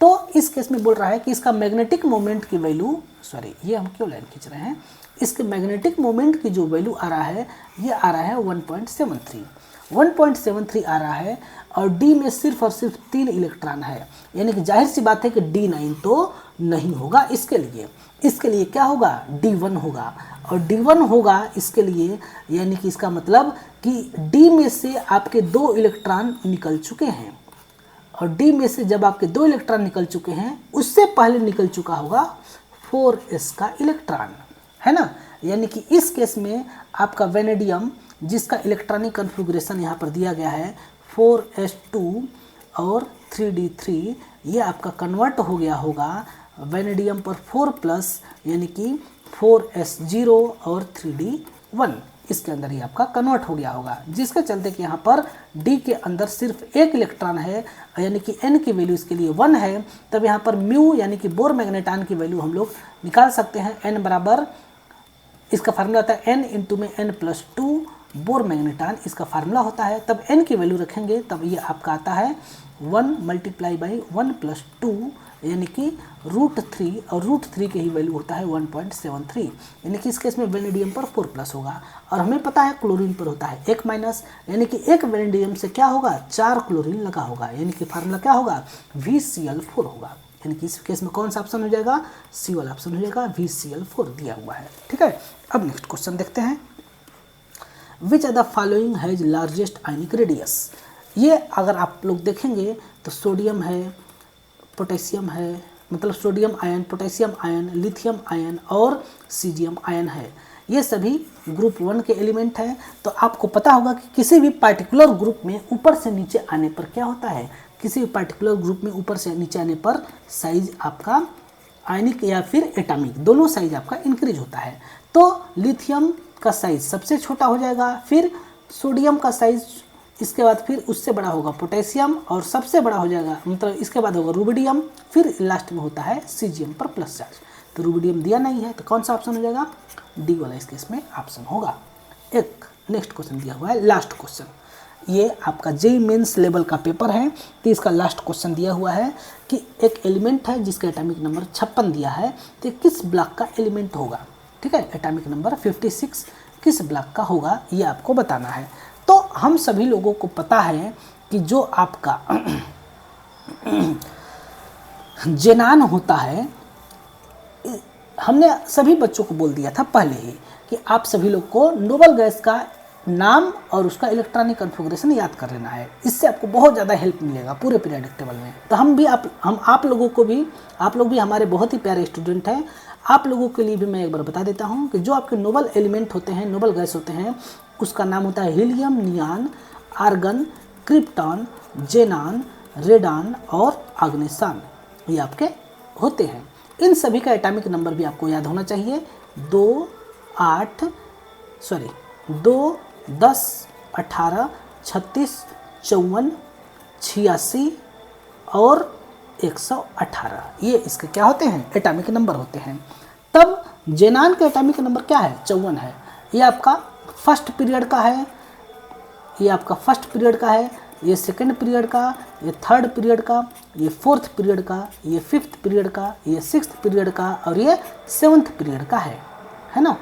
तो इस केस में बोल रहा है कि इसका मैग्नेटिक मोमेंट की वैल्यू, सॉरी ये हम क्यों लाइन खींच रहे हैं, इसके मैग्नेटिक मोमेंट की जो वैल्यू आ रहा है ये आ रहा है 1.73 आ रहा है, और D में सिर्फ और सिर्फ 3 इलेक्ट्रॉन है, यानी कि जाहिर सी बात है कि D9 तो नहीं होगा। इसके लिए क्या होगा? D1 होगा, और D1 होगा इसके लिए, यानी कि इसका मतलब कि D में से आपके 2 इलेक्ट्रॉन निकल चुके हैं, और D में से जब आपके 2 इलेक्ट्रॉन निकल चुके हैं उससे पहले निकल चुका होगा 4s का इलेक्ट्रॉन, है ना। यानी कि इस केस में आपका वैनेडियम जिसका इलेक्ट्रॉनिक कॉन्फ़िगरेशन यहाँ पर दिया गया है 4s2 और 3d3, ये आपका कन्वर्ट हो गया होगा वैनेडियम पर 4+, यानी कि 4s0 और 3d1, इसके अंदर ही आपका कन्वर्ट हो गया होगा, जिसके चलते कि यहाँ पर D के अंदर सिर्फ एक इलेक्ट्रॉन है, यानी कि N की वैल्यू इसके लिए 1 है। तब यहाँ पर म्यू यानी कि बोर मैग्नेटान की वैल्यू हम लोग निकाल सकते हैं। N बराबर, इसका फार्मूला होता है N इंटू में N+2 बोर मैग्नेटान, इसका फार्मूला होता है। तब N की वैल्यू रखेंगे तब ये आपका आता है 1 × 1+2, यानी कि √3, और √3 की ही वैल्यू होता है 1.73, यानी कि इस केस में वैनेडियम पर 4+ होगा, और हमें पता है क्लोरीन पर होता है 1-, यानी कि एक वैनेडियम से क्या होगा? 4 क्लोरीन लगा होगा, यानी कि फार्मूला क्या होगा? VCl4 होगा, यानी कि इस केस में कौन सा ऑप्शन हो जाएगा? सी वाला ऑप्शन हो जाएगा, VCl4 दिया हुआ है। ठीक है, अब नेक्स्ट क्वेश्चन देखते हैं। Which are the following has largest ionic radius. ये अगर आप लोग देखेंगे तो सोडियम है, पोटेशियम है, मतलब sodium ion, potassium ion, lithium ion और सीजियम आयन है। ये सभी ग्रुप 1 के एलिमेंट हैं। तो आपको पता होगा कि किसी भी पार्टिकुलर ग्रुप में ऊपर से नीचे आने पर क्या होता है, किसी भी पार्टिकुलर ग्रुप में ऊपर से नीचे आने पर साइज आपका आयनिक या फिर एटॉमिक दोनों साइज आपका इंक्रीज होता है। तो लिथियम का साइज सबसे छोटा हो जाएगा, फिर सोडियम का साइज, इसके बाद फिर उससे बड़ा होगा पोटेशियम, और सबसे बड़ा हो जाएगा, मतलब इसके बाद होगा रुबिडियम, फिर लास्ट में होता है सीजियम पर प्लस चार्ज। तो रुबिडियम दिया नहीं है तो कौन सा ऑप्शन हो जाएगा? डी वाला इसके इसमें ऑप्शन होगा। एक नेक्स्ट क्वेश्चन दिया हुआ है, लास्ट क्वेश्चन, ये आपका जेईई मेंस लेवल का पेपर है। तो इसका लास्ट क्वेश्चन दिया हुआ है कि एक एलिमेंट है जिसका एटॉमिक नंबर 56 दिया है, तो किस ब्लॉक का एलिमेंट होगा। ठीक है, एटॉमिक नंबर 56 किस ब्लॉक का होगा ये आपको बताना है। तो हम सभी लोगों को पता है कि जो आपका जेनान होता है, हमने सभी बच्चों को बोल दिया था पहले ही कि आप सभी लोग को नोबल गैस का नाम और उसका इलेक्ट्रॉनिक कॉन्फ़िगरेशन याद कर लेना है। इससे आपको बहुत ज़्यादा हेल्प मिलेगा पूरे पीरियोडिक टेबल में। तो हम आप लोगों को भी, आप लोग भी हमारे बहुत ही प्यारे स्टूडेंट हैं, आप लोगों के लिए भी मैं एक बार बता देता हूं कि जो आपके नोबल एलिमेंट होते हैं, नोबल गैस होते हैं, उसका नाम होता है हीलियम, नियान, आर्गन, क्रिप्टॉन, जेनान, रेडान और आग्नेसान। ये आपके होते हैं। इन सभी का एटॉमिक नंबर भी आपको याद होना चाहिए। 2, 10, 18, 36, 54, 86 और 118, ये इसके क्या होते हैं? एटॉमिक नंबर होते हैं। तब जेनान का एटॉमिक नंबर क्या है? 54 है। ये आपका फर्स्ट पीरियड का है, ये आपका फर्स्ट पीरियड का है, ये सेकंड पीरियड का, ये थर्ड पीरियड का, ये फोर्थ पीरियड का, ये फिफ्थ पीरियड का, ये सिक्स्थ पीरियड का और ये सेवन्थ पीरियड का है ना।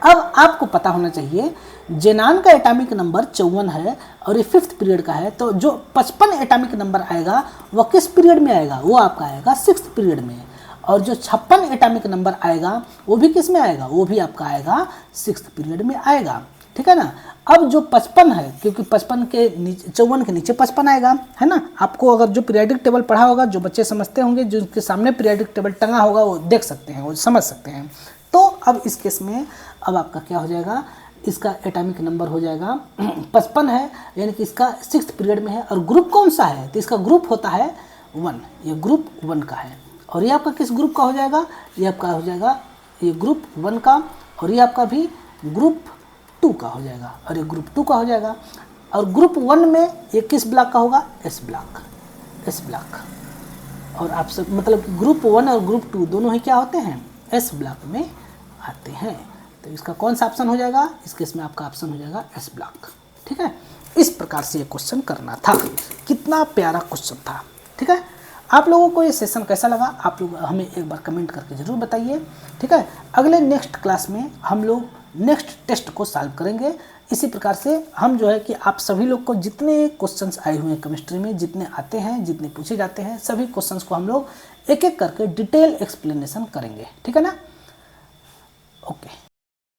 अब आपको पता होना चाहिए जेनान का एटॉमिक नंबर 54 है और ये फिफ्थ पीरियड का है, तो जो 55 एटॉमिक नंबर आएगा वह किस पीरियड में आएगा? वो आपका आएगा सिक्स्थ पीरियड में। और जो 56 एटॉमिक नंबर आएगा वो भी किस में आएगा? वो भी आपका आएगा सिक्स्थ पीरियड में आएगा। ठीक है ना। अब जो 55 है, क्योंकि 55 के नीचे 54 के नीचे 55 आएगा, है ना। आपको अगर जो पीरियडिक टेबल पढ़ा होगा, जो बच्चे समझते होंगे, जो उनके सामने पीरियडिक टेबल टंगा होगा वो देख सकते हैं, वो समझ सकते हैं। तो अब इस केस में अब आपका क्या हो जाएगा, इसका एटॉमिक नंबर हो जाएगा 55 है, यानी कि इसका 6th पीरियड में है। और ग्रुप कौन सा है, तो इसका ग्रुप होता है 1, ये ग्रुप 1 का है। और ये आपका किस ग्रुप का हो जाएगा, ये आपका हो जाएगा ये ग्रुप 1 का, और ये आपका भी ग्रुप 2 का हो जाएगा, और ये ग्रुप 2 का हो जाएगा। और ग्रुप 1 में ये किस ब्लॉक का होगा, एस ब्लॉक, एस ब्लॉक। और आप सब मतलब ग्रुप 1 और ग्रुप 2 दोनों ही क्या होते हैं, एस ब्लॉक में आते हैं। तो इसका कौन सा ऑप्शन हो जाएगा, इस केस में आपका ऑप्शन हो जाएगा एस ब्लॉक। ठीक है, इस प्रकार से ये क्वेश्चन करना था। कितना प्यारा क्वेश्चन था। ठीक है, आप लोगों को ये सेशन कैसा लगा, आप लोग हमें एक बार कमेंट करके ज़रूर बताइए। ठीक है, अगले नेक्स्ट क्लास में हम लोग नेक्स्ट टेस्ट को सॉल्व करेंगे। इसी प्रकार से हम जो है कि आप सभी लोग को जितने क्वेश्चंस आए हुए हैं केमिस्ट्री में, जितने आते हैं, जितने पूछे जाते हैं, सभी क्वेश्चंस को हम लोग एक एक करके डिटेल एक्सप्लेनेशन करेंगे। ठीक है ना, ओके।